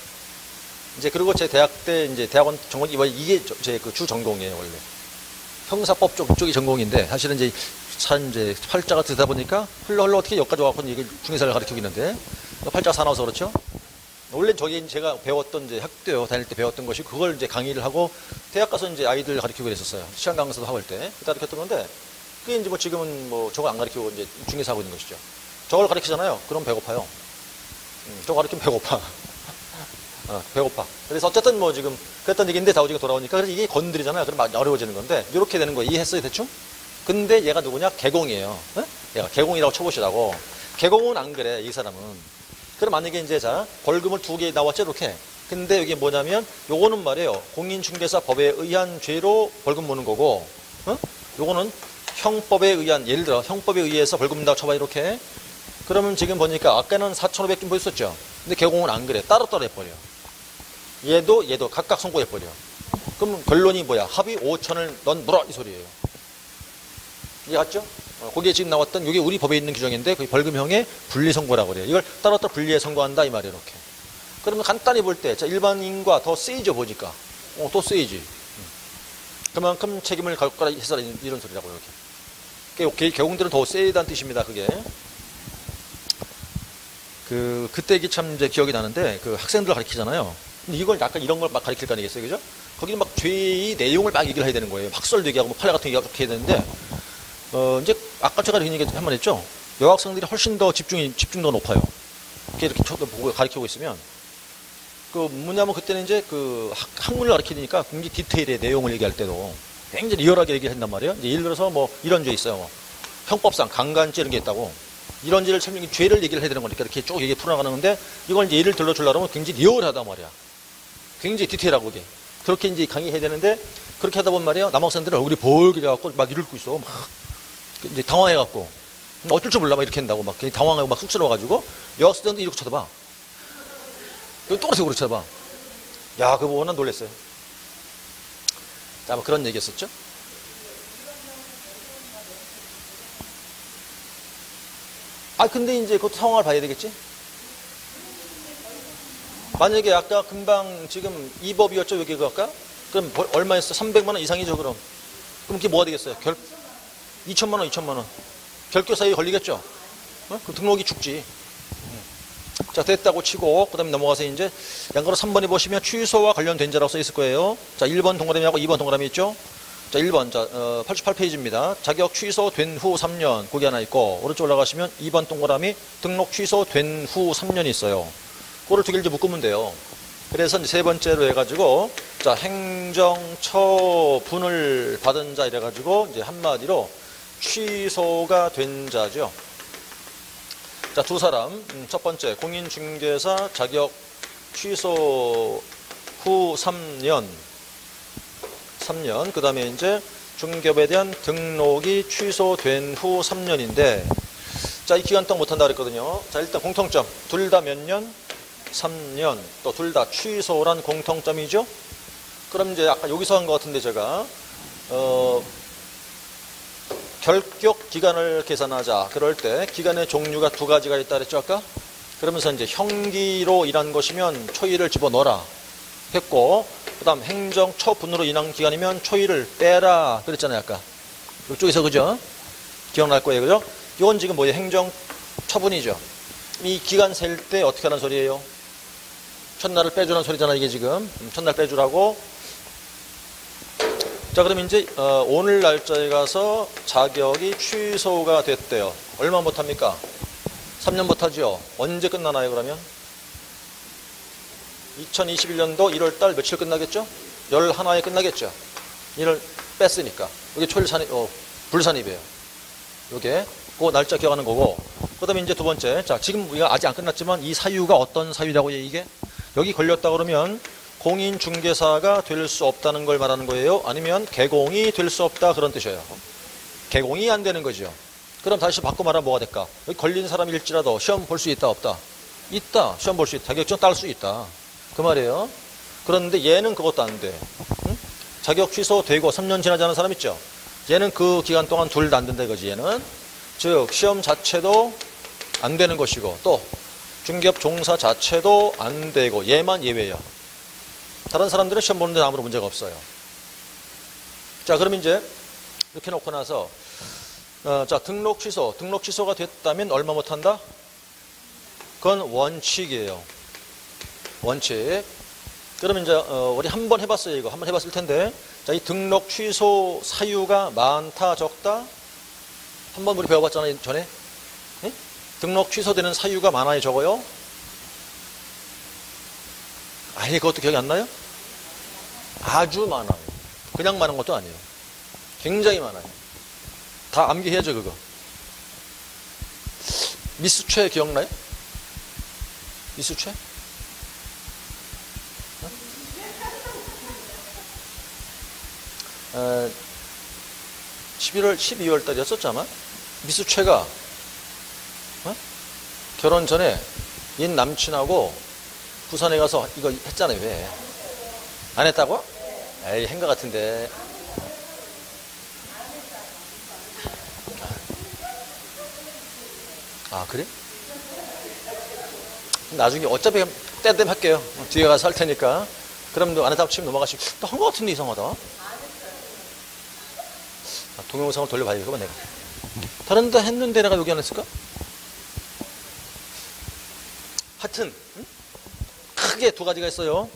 Speaker 1: 이제 그리고 제 대학 때 이제 대학원 전공이 이게 제 주 전공이에요. 원래. 형사법 쪽이 전공인데, 사실은 이제 이제 팔자가 되다 보니까 흘러 어떻게 여기까지 와서 이게 중개사를 가르치고 있는데, 팔자가 사나워서 그렇죠? 원래 저기 제가 배웠던 이제 학교 다닐 때 배웠던 것이 그걸 이제 강의를 하고 대학 가서 이제 아이들 가르치고 그랬었어요. 시간 강사도 하고 할 때. 그때 가르쳤던 건데, 그게 이제 뭐 지금은 뭐 저거 안 가르치고 이제 중개사 하고 있는 것이죠. 저걸 가르치잖아요. 그럼 배고파요. 저거 가르치면 배고파. 배고파. 그래서 어쨌든 뭐 지금 그랬던 얘기인데 다우지가 돌아오니까 그래서 이게 건드리잖아요. 그럼 막 어려워지는 건데 이렇게 되는 거 이해했어요, 대충? 근데 얘가 누구냐? 개공이에요. 얘가 개공이라고 쳐보시라고. 개공은 안 그래, 이 사람은. 그럼 만약에 이제 자, 벌금을 2개 나왔죠, 이렇게. 근데 여기 뭐냐면 요거는 말이에요. 공인중개사 법에 의한 죄로 벌금 무는 거고, 요거는 형법에 의한, 예를 들어 형법에 의해서 벌금 문다고 쳐봐, 이렇게. 그러면 지금 보니까 아까는 4,500좀 보였었죠. 근데 개공은 안 그래. 따로따로 해버려. 얘도 각각 선고해버려. 그럼 결론이 뭐야? 합의 5천을 넌 물어, 이 소리예요. 이해갔죠? 거기에 지금 나왔던 이게 우리 법에 있는 규정인데 그게 벌금형의 분리선고라고 그래요. 이걸 따로따로 분리해 선고한다, 이 말이에요. 이렇게. 그러면 간단히 볼 때, 자, 일반인과 더 세이죠, 보니까. 더 세이지. 그만큼 책임을 갈 거라 해서 이런 소리라고, 이렇게. 개공들은 더 세다는 뜻입니다, 그게. 그때 이게 참 이제 기억이 나는데, 학생들 가르치잖아요. 근데 이걸 약간 이런 걸 막 가르칠 거 아니겠어요, 그죠? 거기는 막 죄의 내용을 막 얘기를 해야 되는 거예요. 학설도 얘기하고, 뭐 판례 같은 거 이렇게 해야 되는데, 이제 아까 제가 이런 얘기 한 번 했죠. 여학생들이 훨씬 더 집중도가 높아요. 이렇게 보고 가르치고 있으면. 뭐냐면 그때는 이제 학문을 가르치니까 굉장히 디테일의 내용을 얘기할 때도 굉장히 리얼하게 얘기를 한단 말이에요. 이제 예를 들어서 이런 죄 있어요. 형법상 강간죄 이런 게 있다고. 이런 죄를 설명해, 죄를 얘기를 해야 되는 거니까 이렇게 쭉 얘기 풀어나가는데 이걸 이제 예를 들어주려고 하면 굉장히 리얼하단 말이야. 굉장히 디테일하고 이게. 그렇게 이제 강의해야 되는데 그렇게 하다 보면 말이에요. 남학생들은 얼굴이 벌게돼갖고 막 이러고 있어. 막 이제 당황해갖고 어쩔 줄 몰라 막 이렇게 한다고 막 당황하고 막 쑥스러워가지고 여학생들도 이렇게 쳐다봐. 똑같이 그렇게 쳐다봐. 야, 그거 보고 난 놀랬어요. 자, 그런 얘기였었죠. 근데 이제 그 상황을 봐야 되겠지? 만약에 아까 금방 지금 2법이었죠, 여기가 아까? 그럼 얼마였어? 300만 원 이상이죠, 그럼. 그럼 그게 뭐가 되겠어요? 2천만 원, 2천만 원. 결격 사유에 걸리겠죠? 그 등록이 죽지. 자, 됐다고 치고, 그 다음에 넘어가서 이제, 양가로 3번에 보시면 취소와 관련된 자라고 써 있을 거예요. 자, 1번 동그라미하고 2번 동그라미 있죠? 자, 1번, 88페이지입니다. 자격 취소된 후 3년, 거기 하나 있고, 오른쪽 올라가시면 2번 동그라미, 등록 취소된 후 3년이 있어요. 그거를 두 개를 이제 묶으면 돼요. 그래서 이제 세 번째로 해가지고, 자, 행정처분을 받은 자 이래가지고, 이제 한마디로 취소가 된 자죠. 자, 두 사람. 첫 번째, 공인중개사 자격 취소 후 3년. 그 다음에 이제 중개업에 대한 등록이 취소된 후 3년인데, 자, 이 기간 동안 못한다 그랬거든요. 자, 일단 공통점. 둘 다 몇 년? 3년. 또 둘 다 취소란 공통점이죠. 그럼 이제 아까 여기서 한 것 같은데 제가, 결격 기간을 계산하자. 그럴 때 기간의 종류가 두 가지가 있다 그랬죠, 아까? 그러면서 이제 형기로 일한 것이면 초일을 집어넣어라 했고, 그 다음 행정처분으로 인한 기간이면 초일을 빼라 그랬잖아요, 아까. 이쪽에서, 그죠? 기억날 거예요, 그죠? 이건 지금 뭐예요? 행정처분이죠. 이 기간 셀 때 어떻게 하는 소리예요? 첫날을 빼주라는 소리잖아, 이게 지금. 첫날 빼주라고. 자, 그럼 이제 오늘 날짜에 가서 자격이 취소가 됐대요. 얼마 못합니까? 3년 못하죠. 언제 끝나나요, 그러면? 2021년도 1월달 며칠 끝나겠죠? 11일에 끝나겠죠? 이를 뺐으니까. 이게 초일 불산입이에요. 요게 그 날짜 기억하는 거고. 그 다음에 이제 두 번째. 자, 지금 우리가 아직 안 끝났지만 이 사유가 어떤 사유라고 이게? 여기 걸렸다 그러면 공인중개사가 될 수 없다는 걸 말하는 거예요? 아니면 개공이 될 수 없다 그런 뜻이에요. 개공이 안 되는 거죠. 그럼 다시 바꿔 말하면 뭐가 될까? 여기 걸린 사람일지라도 시험 볼 수 있다 없다? 있다. 시험 볼 수 있다. 자격증 딸 수 있다. 그 말이에요. 그런데 얘는 그것도 안 돼. 응? 자격 취소되고 3년 지나지 않은 사람 있죠? 얘는 그 기간 동안 둘 다 안 된다 이거지, 얘는. 즉 시험 자체도 안 되는 것이고 또 중개업 종사 자체도 안 되고 얘만 예외예요. 다른 사람들은 시험 보는데 아무런 문제가 없어요. 자, 그럼 이제 이렇게 놓고 나서 자, 등록 취소가 됐다면 얼마 못한다? 그건 원칙이에요. 원칙. 그러면 이제 우리 한번 해봤어요, 이거. 한번 해봤을 텐데, 자, 이 등록 취소 사유가 많다 적다? 한번 우리 배워봤잖아요, 전에. 네? 등록 취소되는 사유가 많아요, 적어요? 아예 그것도 기억이 안 나요? 아주 많아요. 그냥 많은 것도 아니에요. 굉장히 많아요. 다 암기해야죠, 그거. 미수채 기억나요? 미수채? 11월, 12월 달이었었죠, 아마? 미수채가, 결혼 전에 옛 남친하고 부산에 가서 이거 했잖아요, 왜? 안 했다고? 에이, 한 것 같은데. 아, 그래? 나중에 어차피 때되면 할게요. 뒤에 가서 할 테니까. 그럼 안 했다고 치면 넘어가시고. 또 한 것 같은데 이상하다. 동영상을 돌려봐야겠구만, 내가. 다른 데 했는데 내가 여기 안 했을까? 하여튼, 크게 두 가지가 있어요.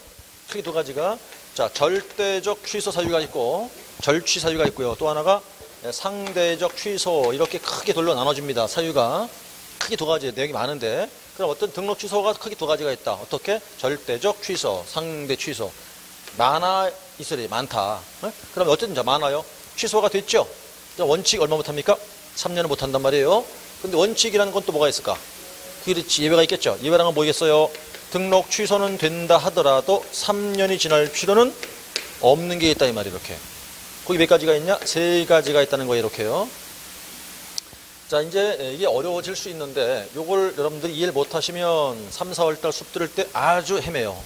Speaker 1: 크게 두 가지가. 자, 절대적 취소 사유가 있고, 절취 사유가 있고요. 또 하나가 상대적 취소 이렇게 크게 돌로 나눠집니다. 사유가 크게 두 가지, 내용이 많은데 그럼 어떤 등록 취소가 크게 두 가지가 있다. 어떻게? 절대적 취소, 상대 취소. 많아 있어야 많다. 그럼 어쨌든 많아요. 취소가 됐죠. 원칙 얼마 못합니까? 3년을 못한단 말이에요. 근데 원칙이라는 건 또 뭐가 있을까? 그렇지, 예외가 있겠죠. 예외라는 건 뭐겠어요? 등록 취소는 된다 하더라도 3년이 지날 필요는 없는 게 있다 이 말이 이렇게. 거기 몇 가지가 있냐? 세 가지가 있다는 거예요. 이렇게요. 자, 이제 이게 어려워질 수 있는데 요걸 여러분들이 이해를 못 하시면 3, 4월 달 수업 들을 때 아주 헤매요.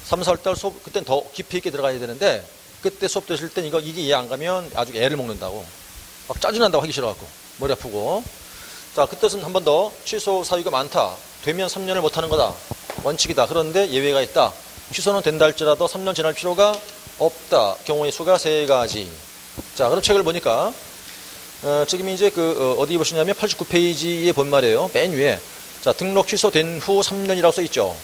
Speaker 1: 3, 4월 달 수업 그땐 더 깊이 있게 들어가야 되는데 그때 수업 들으실 땐 이게 이해 안 가면 아주 애를 먹는다고. 막 짜증난다고 하기 싫어갖고 머리 아프고. 자, 그 뜻은 한 번 더 취소 사유가 많다. 되면 3년을 못하는 거다. 원칙이다. 그런데 예외가 있다. 취소는 된다 할지라도 3년 지날 필요가 없다. 경우의 수가 세 가지. 자, 그럼 책을 보니까 지금 이제 어디 보시냐면 89페이지에 본 말이에요. 맨 위에. 자, 등록 취소된 후 3년이라고 써 있죠.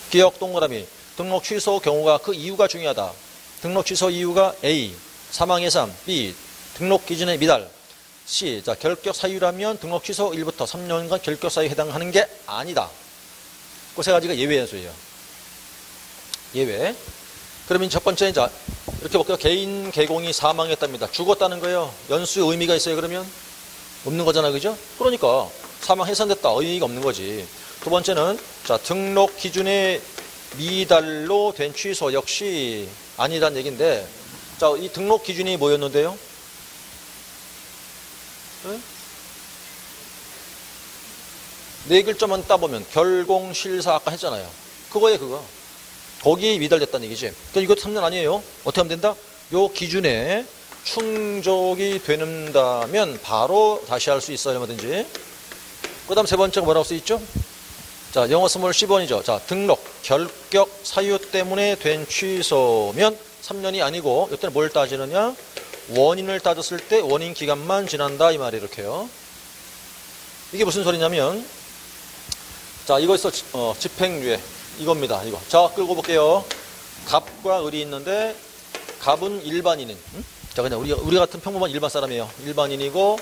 Speaker 1: 기억 동그라미. 등록 취소 경우가 그 이유가 중요하다. 등록 취소 이유가 A. 사망 예상. B. 등록 기준의 미달. C. 자, 결격 사유라면 등록 취소 1부터 3년간 결격 사유에 해당하는 게 아니다. 그 세 가지가 예외 연수예요. 예외. 그러면 첫 번째, 자, 이렇게 볼게요. 개인 개공이 사망했답니다. 죽었다는 거예요. 연수의 의미가 있어요, 그러면? 없는 거잖아, 그죠? 그러니까, 사망 해산됐다. 의미가 없는 거지. 두 번째는, 자, 등록 기준의 미달로 된 취소 역시 아니란 얘기인데, 자, 이 등록 기준이 뭐였는데요? 네? 네 글자만 따보면, 결공, 실사, 아까 했잖아요. 그거예요, 그거. 거기에 미달됐다는 얘기지. 그러니까 이것도 3년 아니에요. 어떻게 하면 된다? 요 기준에 충족이 된다면 바로 다시 할 수 있어요. 얼마든지. 그 다음 세 번째가 뭐라고 써 있죠? 자, 영어 스몰 10원이죠. 자, 등록, 결격 사유 때문에 된 취소면 3년이 아니고 이때는 뭘 따지느냐? 원인을 따졌을 때 원인 기간만 지난다 이 말이 이렇게요. 이게 무슨 소리냐면 자, 이거 있어 집행유예. 이겁니다. 이거. 자, 끌고 볼게요. 갑과 을이 있는데 갑은 일반인인. 자, 그냥 우리 같은 평범한 일반 사람이에요. 일반인이고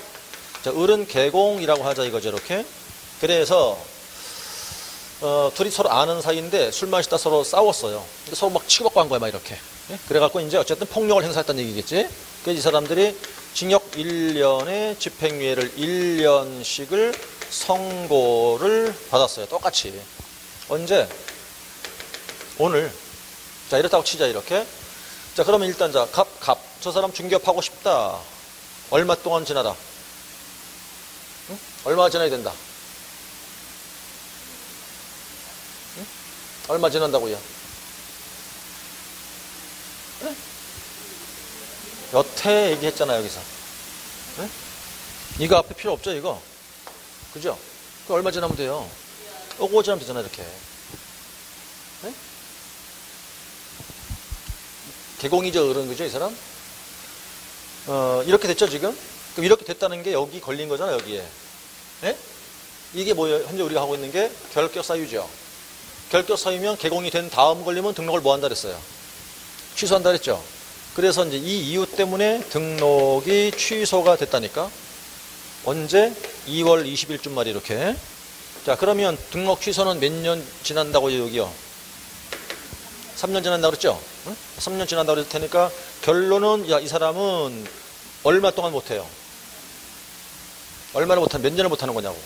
Speaker 1: 자, 을은 개공이라고 하자 이거죠. 이렇게. 그래서 둘이 서로 아는 사이인데 술 마시다 서로 싸웠어요. 서로 막 치고받고 한 거야, 막 이렇게. 그래갖고 이제 어쨌든 폭력을 행사했다는 얘기겠지. 그래서 이 사람들이 징역 1년에 집행유예를 1년씩을 선고를 받았어요. 똑같이. 언제? 오늘. 자, 이렇다고 치자, 이렇게. 자, 그러면 일단, 자, 갑. 저 사람 중개업하고 싶다. 얼마 동안 지나다? 응? 얼마 지나야 된다? 응? 얼마 지난다고요? 응? 여태 얘기했잖아, 여기서. 응? 이거 앞에 필요 없죠, 이거? 그죠? 그 얼마 지나면 돼요? 오고 지나면 되잖아, 이렇게. 네? 개공이죠, 그런 거죠, 이 사람? 이렇게 됐죠, 지금? 그럼 이렇게 됐다는 게 여기 걸린 거잖아, 여기에. 네? 이게 뭐예요? 현재 우리가 하고 있는 게 결격 사유죠. 결격 사유면 개공이 된 다음 걸리면 등록을 뭐 한다 그랬어요? 취소한다 그랬죠? 그래서 이제 이 이유 때문에 등록이 취소가 됐다니까? 언제? 2월 20일쯤 말이 이렇게. 자, 그러면 등록 취소는 몇 년 지난다고요, 여기요? 3년 지난다고 그랬죠? 응? 3년 지난다고 그랬을 테니까 결론은, 야, 이 사람은 얼마 동안 못해요? 얼마나 못하는, 몇 년을 못하는 거냐고.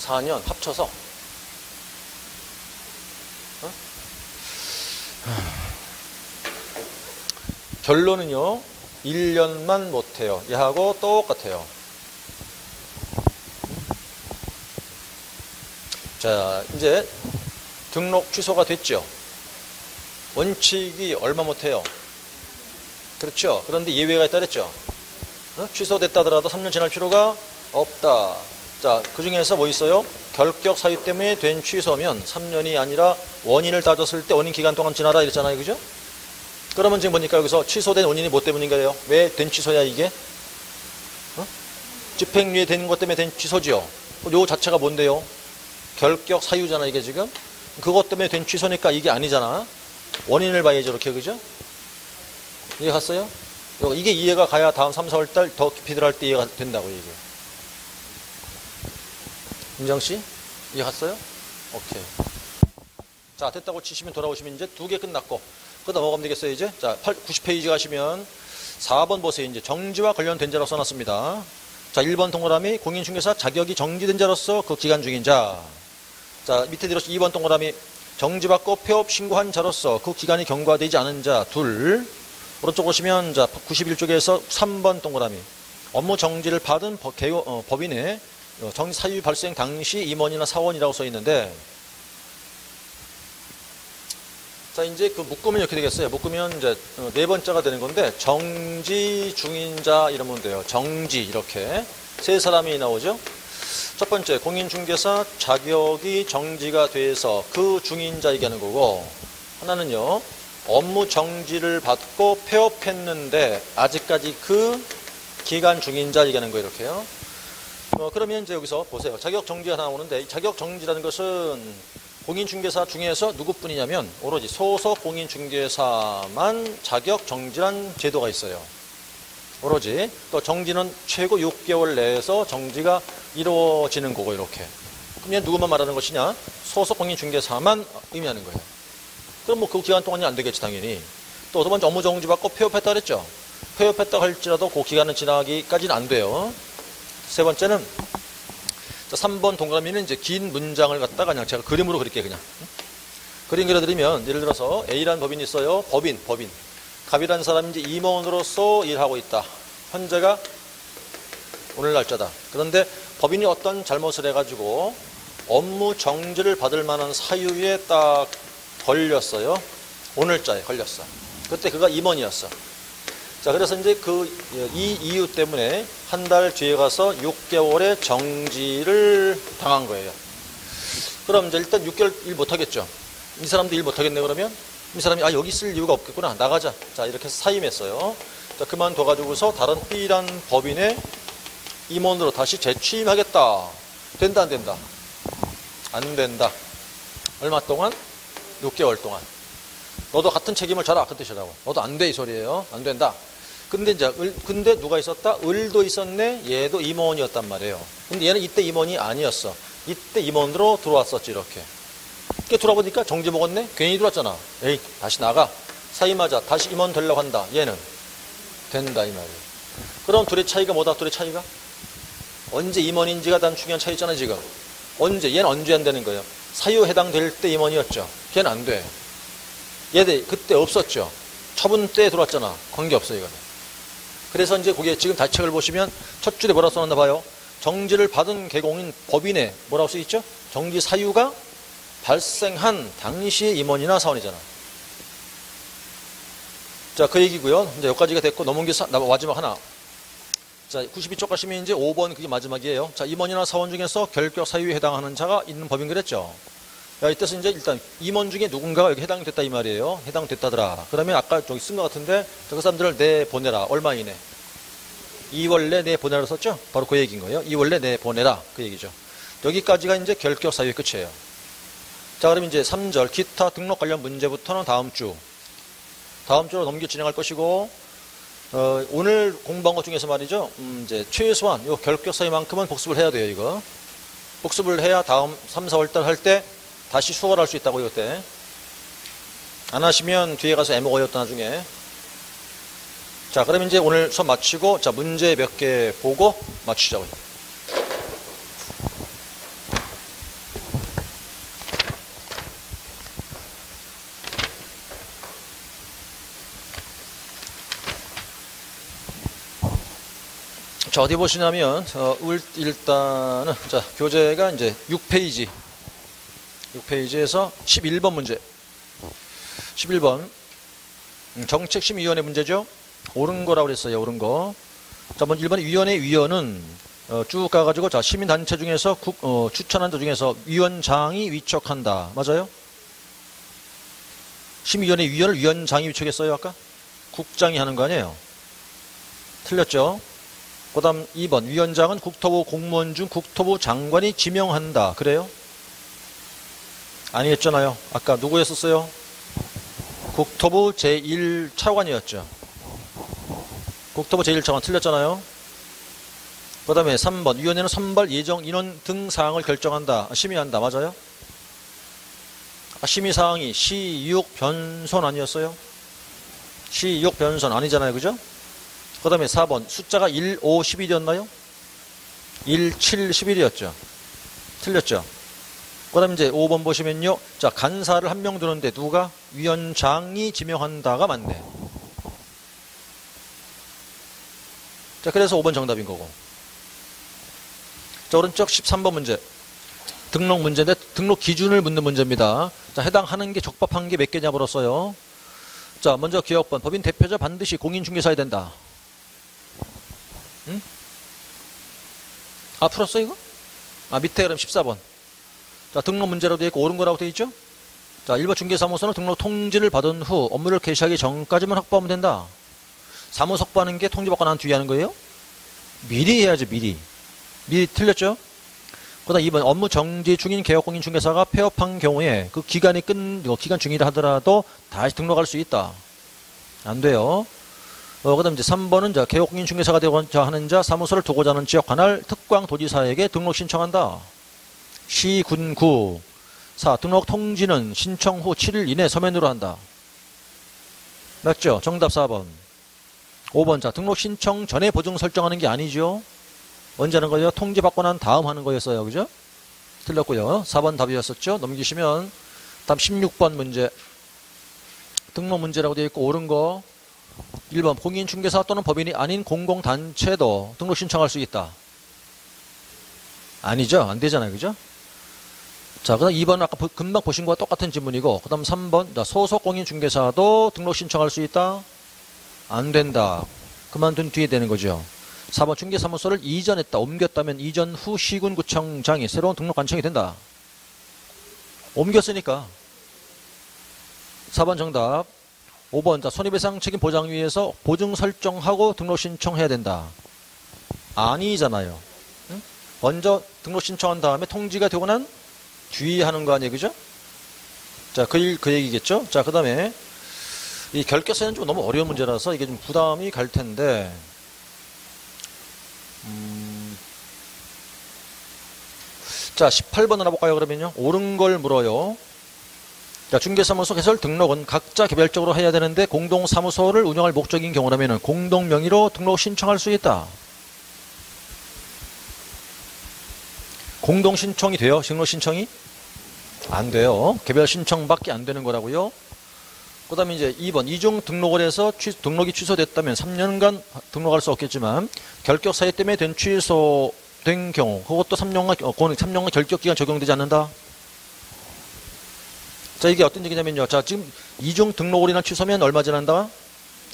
Speaker 1: 4년 합쳐서. 어? 결론은요, 1년만 못해요. 얘하고 똑같아요. 자, 이제 등록 취소가 됐죠. 원칙이 얼마 못해요. 그렇죠. 그런데 예외가 있다 그랬죠. 취소됐다 하더라도 3년 지날 필요가 없다. 자, 그 중에서 뭐 있어요? 결격 사유 때문에 된 취소면 3년이 아니라 원인을 따졌을 때 원인 기간 동안 지나라 이랬잖아요. 그죠? 그러면 지금 보니까 여기서 취소된 원인이 뭐 때문인가요? 왜 된 취소야 이게? 집행유예 된 것 때문에 된 취소죠. 요 자체가 뭔데요? 결격 사유잖아 이게 지금. 그것 때문에 된 취소니까 이게 아니잖아. 원인을 봐야죠 이렇게. 그죠? 이해 갔어요? 이게 이해가 가야 다음 3, 4월 달 더 깊이 들어갈 때 이해가 된다고 이게. 임정씨? 이해 갔어요? 오케이. 자, 됐다고 치시면 돌아오시면 이제 2개 끝났고. 그 다음 넘어가면 되겠어요, 이제? 자, 90페이지 가시면 4번 보세요. 이제 정지와 관련된 자라고 써놨습니다. 자, 1번 동그라미 공인중개사 자격이 정지된 자로서 그 기간 중인 자. 자, 밑에 들어서 2번 동그라미 정지받고 폐업 신고한 자로서 그 기간이 경과되지 않은 자 둘. 오른쪽 보시면 자 91쪽에서 3번 동그라미 업무 정지를 받은 법인의 정지 사유 발생 당시 임원이나 사원이라고 써 있는데, 자 이제 그 묶으면 이렇게 되겠어요. 묶으면 이제 네 번째가 되는 건데 정지 중인자 이러면 돼요. 정지 이렇게 세 사람이 나오죠. 첫 번째 공인중개사 자격이 정지가 돼서 그 중인자 얘기하는 거고, 하나는요 업무 정지를 받고 폐업했는데 아직까지 그 기간 중인자 얘기하는 거예요. 이렇게요. 그러면 이제 여기서 보세요. 자격 정지가 나오는데 이 자격 정지라는 것은 공인중개사 중에서 누구뿐이냐면 오로지 소속 공인중개사만 자격 정지란 제도가 있어요. 오로지. 또 정지는 최고 6개월 내에서 정지가 이루어지는 거고 이렇게. 그럼 얘 누구만 말하는 것이냐? 소속 공인중개사만 의미하는 거예요. 그럼 뭐 그 기간 동안이 안 되겠지 당연히. 또 두 번째 업무 정지 받고 폐업했다 그랬죠. 폐업했다 할지라도 그 기간은 지나기까지는 안 돼요. 세 번째는 3번 동그라미는 이제 긴 문장을 갖다가 그냥 제가 그림으로 그릴게요. 그냥 그림 그려드리면 예를 들어서 A라는 법인이 있어요. 법인 갑이라는 사람이 이제 임원으로서 일하고 있다. 현재가 오늘 날짜다. 그런데 법인이 어떤 잘못을 해가지고 업무 정지를 받을 만한 사유에 딱 걸렸어요. 오늘자에 걸렸어. 그때 그가 임원이었어. 자, 그래서 이제 이 이유 때문에 한 달 뒤에 가서 6개월의 정지를 당한 거예요. 그럼 이제 일단 6개월 일 못하겠죠. 이 사람도 일 못하겠네 그러면 이 사람이 여기 있을 이유가 없겠구나. 나가자. 자, 이렇게 해서 사임했어요. 자, 그만둬가지고서 다른 B란 법인의 임원으로 다시 재취임하겠다. 된다, 안 된다? 안 된다. 얼마 동안? 6개월 동안. 너도 같은 책임을 져라. 그 뜻이라고. 너도 안 돼, 이 소리예요. 안 된다. 근데 누가 있었다? 을도 있었네? 얘도 임원이었단 말이에요. 근데 얘는 이때 임원이 아니었어. 이때 임원으로 들어왔었지, 이렇게. 이렇게 들어와보니까 정지 먹었네? 괜히 들어왔잖아. 에이, 다시 나가. 사임하자. 다시 임원 되려고 한다. 얘는. 된다, 이 말이에요. 그럼 둘의 차이가 뭐다? 둘의 차이가? 언제 임원인지가 단 중요한 차이 있잖아, 지금. 언제? 얘는 언제 안 되는 거예요? 사유 해당될 때 임원이었죠. 걔는 안 돼. 얘들 그때 없었죠. 처분 때 들어왔잖아. 관계없어, 이거는. 그래서 이제 거기에 지금 다시 책을 보시면 첫 줄에 뭐라고 써놨나 봐요. 정지를 받은 개공인 법인에 뭐라고 써있죠? 정지 사유가 발생한 당시의 임원이나 사원이잖아. 자, 그 얘기고요. 이제 여기까지가 됐고 넘어옮겨서 마지막 하나. 자, 92쪽 가시면 이제 5번 그게 마지막이에요. 자, 임원이나 사원 중에서 결격 사유에 해당하는 자가 있는 법인 그랬죠. 야, 이때서 이제 일단 임원 중에 누군가가 여기 해당됐다 이 말이에요. 해당됐다더라. 그러면 아까 저기 쓴 것 같은데 그 사람들을 내보내라. 얼마 이내? 2월 내 내보내라 썼죠? 바로 그 얘기인 거예요. 2월 내 내보내라. 그 얘기죠. 여기까지가 이제 결격 사유의 끝이에요. 자, 그럼 이제 3절 기타 등록 관련 문제부터는 다음 주로 넘겨 진행할 것이고, 오늘 공부한 것 중에서 말이죠. 이제 최소한 요 결격 사유만큼은 복습을 해야 돼요, 이거. 복습을 해야 다음 3, 4월 달 할 때 다시 수업을 할 수 있다고, 이때. 안 하시면 뒤에 가서 애먹 어였다, 나중에. 자, 그럼 이제 오늘 수업 마치고, 자, 문제 몇 개 보고 마치자고요. 자, 어디 보시냐면, 일단은, 자, 교재가 이제 6페이지에서 11번 문제. 11번. 정책심의위원회 문제죠. 옳은 거라고 그랬어요. 옳은 거. 자, 먼저 1번의 위원회 위원은 쭉 가가지고 자, 시민단체 중에서 추천한 자 중에서 위원장이 위촉한다. 맞아요? 심의위원회 위원을 위원장이 위촉했어요. 아까? 국장이 하는 거 아니에요? 틀렸죠? 그 다음 2번 위원장은 국토부 공무원 중 국토부 장관이 지명한다. 그래요? 아니었잖아요. 아까 누구였었어요? 국토부 제1차관이었죠. 국토부 제1차관 틀렸잖아요. 그 다음에 3번 위원회는 선발 예정 인원 등 사항을 결정한다. 심의한다. 맞아요? 심의사항이 시육 변손 아니었어요? 시육 변손 아니잖아요. 그죠? 그 다음에 4번 숫자가 1, 5, 11이었나요? 1, 7, 11이었죠. 틀렸죠. 그 다음에 이제 5번 보시면요. 자, 간사를 한 명 두는데 누가? 위원장이 지명한다가 맞네. 자, 그래서 5번 정답인 거고. 자, 오른쪽 13번 문제. 등록 문제인데 등록 기준을 묻는 문제입니다. 자, 해당하는 게 적법한 게 몇 개냐 물었어요. 자, 먼저 기억번. 법인 대표자 반드시 공인중개사야 된다. 응? 아, 풀었어 이거? 아, 밑에 그럼 14번. 자, 등록 문제라고 되어 있고 옳은 거라고 되어 있죠? 자, 일반 중개사무소는 등록 통지를 받은 후 업무를 개시하기 전까지만 확보하면 된다. 사무소 확보하는 게 통지받고 난 뒤에 하는 거예요? 미리 해야지, 미리. 미리 틀렸죠? 그 다음 2번 업무 정지 중인 개업공인중개사가 폐업한 경우에 그 기간 중이라 하더라도 다시 등록할 수 있다. 안 돼요. 그 다음 이제 3번은 자, 개업공인중개사가 되고자 하는 자, 사무소를 두고자 하는 지역 관할 특광 도지사에게 등록 신청한다. 시, 군, 구. 4. 등록 통지는 신청 후 7일 이내 서면으로 한다. 맞죠? 정답 4번. 5번. 자, 등록 신청 전에 보증 설정하는 게 아니죠. 언제 하는 거예요? 통지 받고 난 다음 하는 거였어요. 그죠? 틀렸고요. 4번 답이었었죠. 넘기시면 다음 16번 문제. 등록 문제라고 되어 있고 옳은 거. 1번 공인중개사 또는 법인이 아닌 공공단체도 등록 신청할 수 있다. 아니죠. 안 되잖아요. 그죠? 자, 그 다음 2번 아까 금방 보신 거와 똑같은 질문이고, 그 다음 3번, 자, 소속 공인중개사도 등록 신청할 수 있다? 안 된다. 그만둔 뒤에 되는 거죠. 4번 중개사무소를 이전했다, 옮겼다면 이전 후 시군구청장이 새로운 등록 관청이 된다. 옮겼으니까. 4번 정답. 5번, 자, 손해배상 책임 보장위에서 보증 설정하고 등록 신청해야 된다. 아니잖아요. 응? 먼저 등록 신청한 다음에 통지가 되고 난 뒤에 하는 거 아니에요, 그죠? 자, 그 얘기겠죠? 자, 그 다음에, 이 결격사유는 좀 너무 어려운 문제라서 이게 좀 부담이 갈 텐데, 자, 18번 알아볼까요, 그러면요? 옳은 걸 물어요. 자, 중개사무소 개설 등록은 각자 개별적으로 해야 되는데, 공동사무소를 운영할 목적인 경우라면 공동명의로 등록 신청할 수 있다. 공동 신청이 돼요? 등록 신청이? 안 돼요. 개별 신청밖에 안 되는 거라고요. 그 다음에 이제 2번. 이중 등록을 해서 등록이 취소됐다면 3년간 등록할 수 없겠지만, 결격 사유 때문에 취소된 경우, 그것도 3년간 결격기간 적용되지 않는다. 자, 이게 어떤 얘기냐면요. 자, 지금 이중 등록을 인한 취소면 얼마 지난다?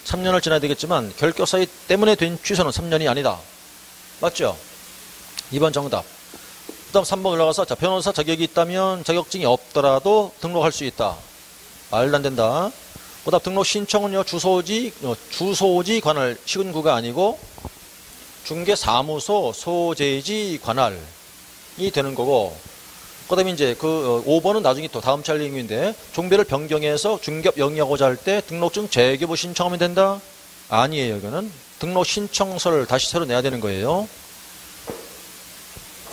Speaker 1: 3년을 지나야 되겠지만, 결격 사유 때문에 된 취소는 3년이 아니다. 맞죠? 2번 정답. 그 다음 3번 올라가서, 자, 변호사 자격이 있다면 자격증이 없더라도 등록할 수 있다. 말도 안 된다. 그 다음 등록 신청은요, 주소지 관할 시군구가 아니고, 중개사무소 소재지 관할이 되는 거고, 그 다음에 이제 5번은 나중에 또 다음 찰링인데, 종별을 변경해서 중개업 영위하고자 할 때 등록증 재개부 신청하면 된다? 아니에요, 이거는. 등록 신청서를 다시 새로 내야 되는 거예요.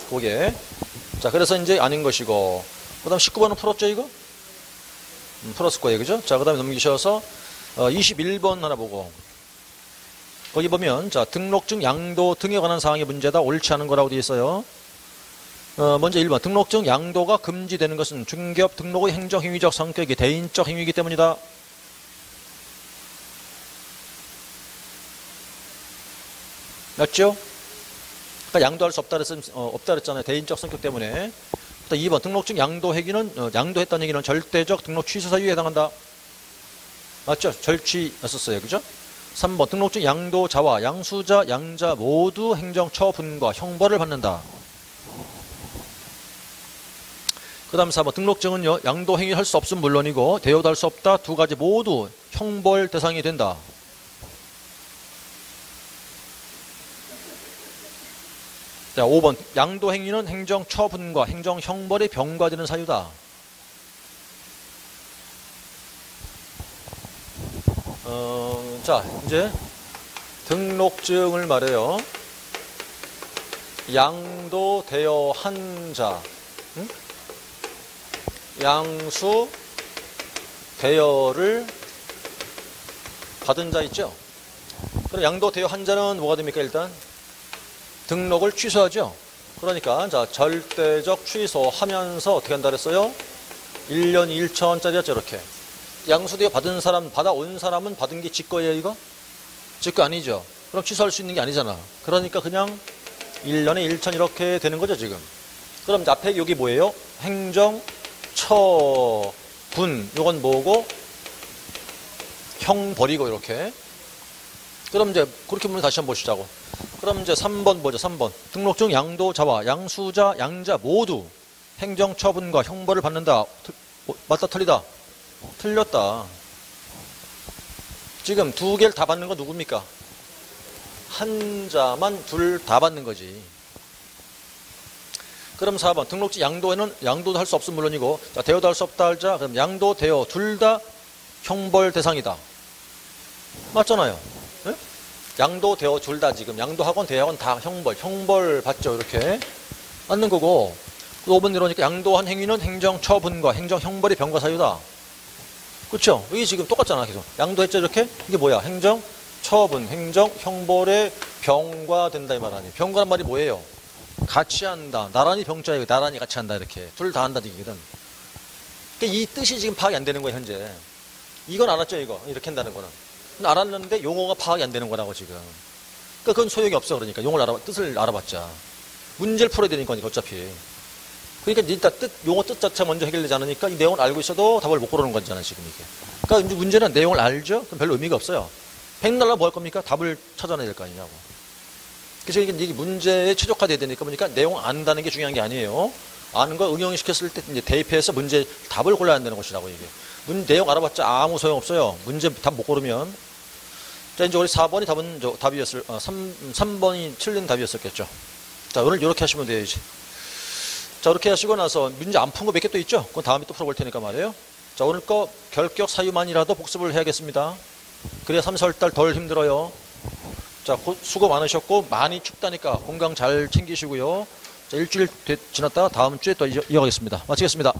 Speaker 1: 그게. 자, 그래서 이제 아닌 것이고. 그 다음 19번은 풀었죠, 이거? 풀었을 거예요, 그죠? 자, 그 다음에 넘기셔서, 21번 하나 보고. 거기 보면, 자, 등록증 양도 등에 관한 사항의 문제다. 옳지 않은 거라고 되어 있어요. 먼저 1번. 등록증 양도가 금지되는 것은 중개업 등록의 행정행위적 성격이 대인적 행위이기 때문이다. 맞죠? 그러니까 양도할 수 없다 그랬잖아요. 대인적 성격 때문에. 2번 등록증 양도 행위는 양도했다는 얘기는 절대적 등록 취소 사유에 해당한다. 맞죠? 절취였었어요. 그죠? 3번 등록증 양도자와 양수자, 양자 모두 행정 처분과 형벌을 받는다. 그 다음 4번 등록증은요, 양도 행위할 수 없음 물론이고 대여도 할 수 없다. 두 가지 모두 형벌 대상이 된다. 자, 5번. 양도 행위는 행정 처분과 행정 형벌이 병과되는 사유다. 자, 이제 등록증을 말해요. 양도 대여한 자, 응? 양수 대여를 받은 자 있죠? 그럼 양도 대여한 자는 뭐가 됩니까? 일단 등록을 취소하죠. 그러니까 자 절대적 취소하면서 어떻게 한다 그랬어요? 1년 1천원짜리였죠. 이렇게 양수 대여 받은 사람, 받아온 사람은 받은 게 지 거예요 이거? 지 거 아니죠. 그럼 취소할 수 있는 게 아니잖아. 그러니까 그냥 1년에 1천 이렇게 되는 거죠 지금. 그럼 앞에 여기 뭐예요? 행정 처분, 이건 뭐고? 형벌이고 이렇게. 그럼 이제 그렇게 보면 다시 한번 보시자고. 그럼 이제 3번 뭐죠? 3번. 등록증 양도자와 양수자, 양자 모두 행정 처분과 형벌을 받는다. 맞다 틀리다? 틀렸다. 지금 두 개를 다 받는 건 누굽니까? 한 자만 둘 다 받는 거지. 그럼 4번 등록증 양도에는 양도도 할 수 없으면 물론이고, 자 대여도 할 수 없다 할 자, 그럼 양도 대여 둘 다 형벌 대상이다. 맞잖아요. 네? 양도 대여 둘 다 지금 양도학원 대여학원 다 형벌 받죠. 이렇게 맞는 거고. 5번 이러니까 양도한 행위는 행정처분과 행정형벌의 병과 사유다. 그렇죠? 이게 지금 똑같잖아. 계속 양도했죠. 이렇게 이게 뭐야? 행정처분, 행정형벌의 병과 된다 이 말 아니에요. 병과란 말이 뭐예요? 같이 한다. 나란히 병자예요. 나란히 같이 한다. 이렇게 둘 다 한다 얘기거든. 그러니까 이 뜻이 지금 파악이 안 되는 거예요. 현재 이건 알았죠. 이거 이렇게 한다는 거는 알았는데 용어가 파악이 안 되는 거라고 지금. 그러니까 그건 소용이 없어. 그러니까 용어를 뜻을 알아봤자 문제를 풀어야 되니까 어차피. 그러니까 일단 용어 뜻 자체 먼저 해결되지 않으니까 이 내용을 알고 있어도 답을 못 고르는 거잖아요 지금 이게. 그러니까 이제 문제는 내용을 알죠. 그럼 별로 의미가 없어요. 백날라 뭐 할 겁니까? 답을 찾아내야 될 거 아니냐고. 그래서 이게 문제에 최적화돼야 되니까 보니까 내용 안다는 게 중요한 게 아니에요. 아는 거 응용시켰을 때 이제 대입해서 문제 답을 골라야 한다는 것이라고 이게. 내용 알아봤자 아무 소용 없어요. 문제 답 못 고르면. 자 이제 우리 4번이 답이었을 3번이 틀린 답이었었겠죠. 자 오늘 이렇게 하시면 돼요 이제. 자 이렇게 하시고 나서 문제 안 푼 거 몇 개 또 있죠. 그건 다음에 또 풀어볼 테니까 말이에요. 자 오늘 거 결격 사유만이라도 복습을 해야겠습니다. 그래야 3, 4월 덜 힘들어요. 자 수고 많으셨고 많이 춥다니까 건강 잘 챙기시고요. 자 일주일 지났다가 다음 주에 또 이어가겠습니다. 마치겠습니다.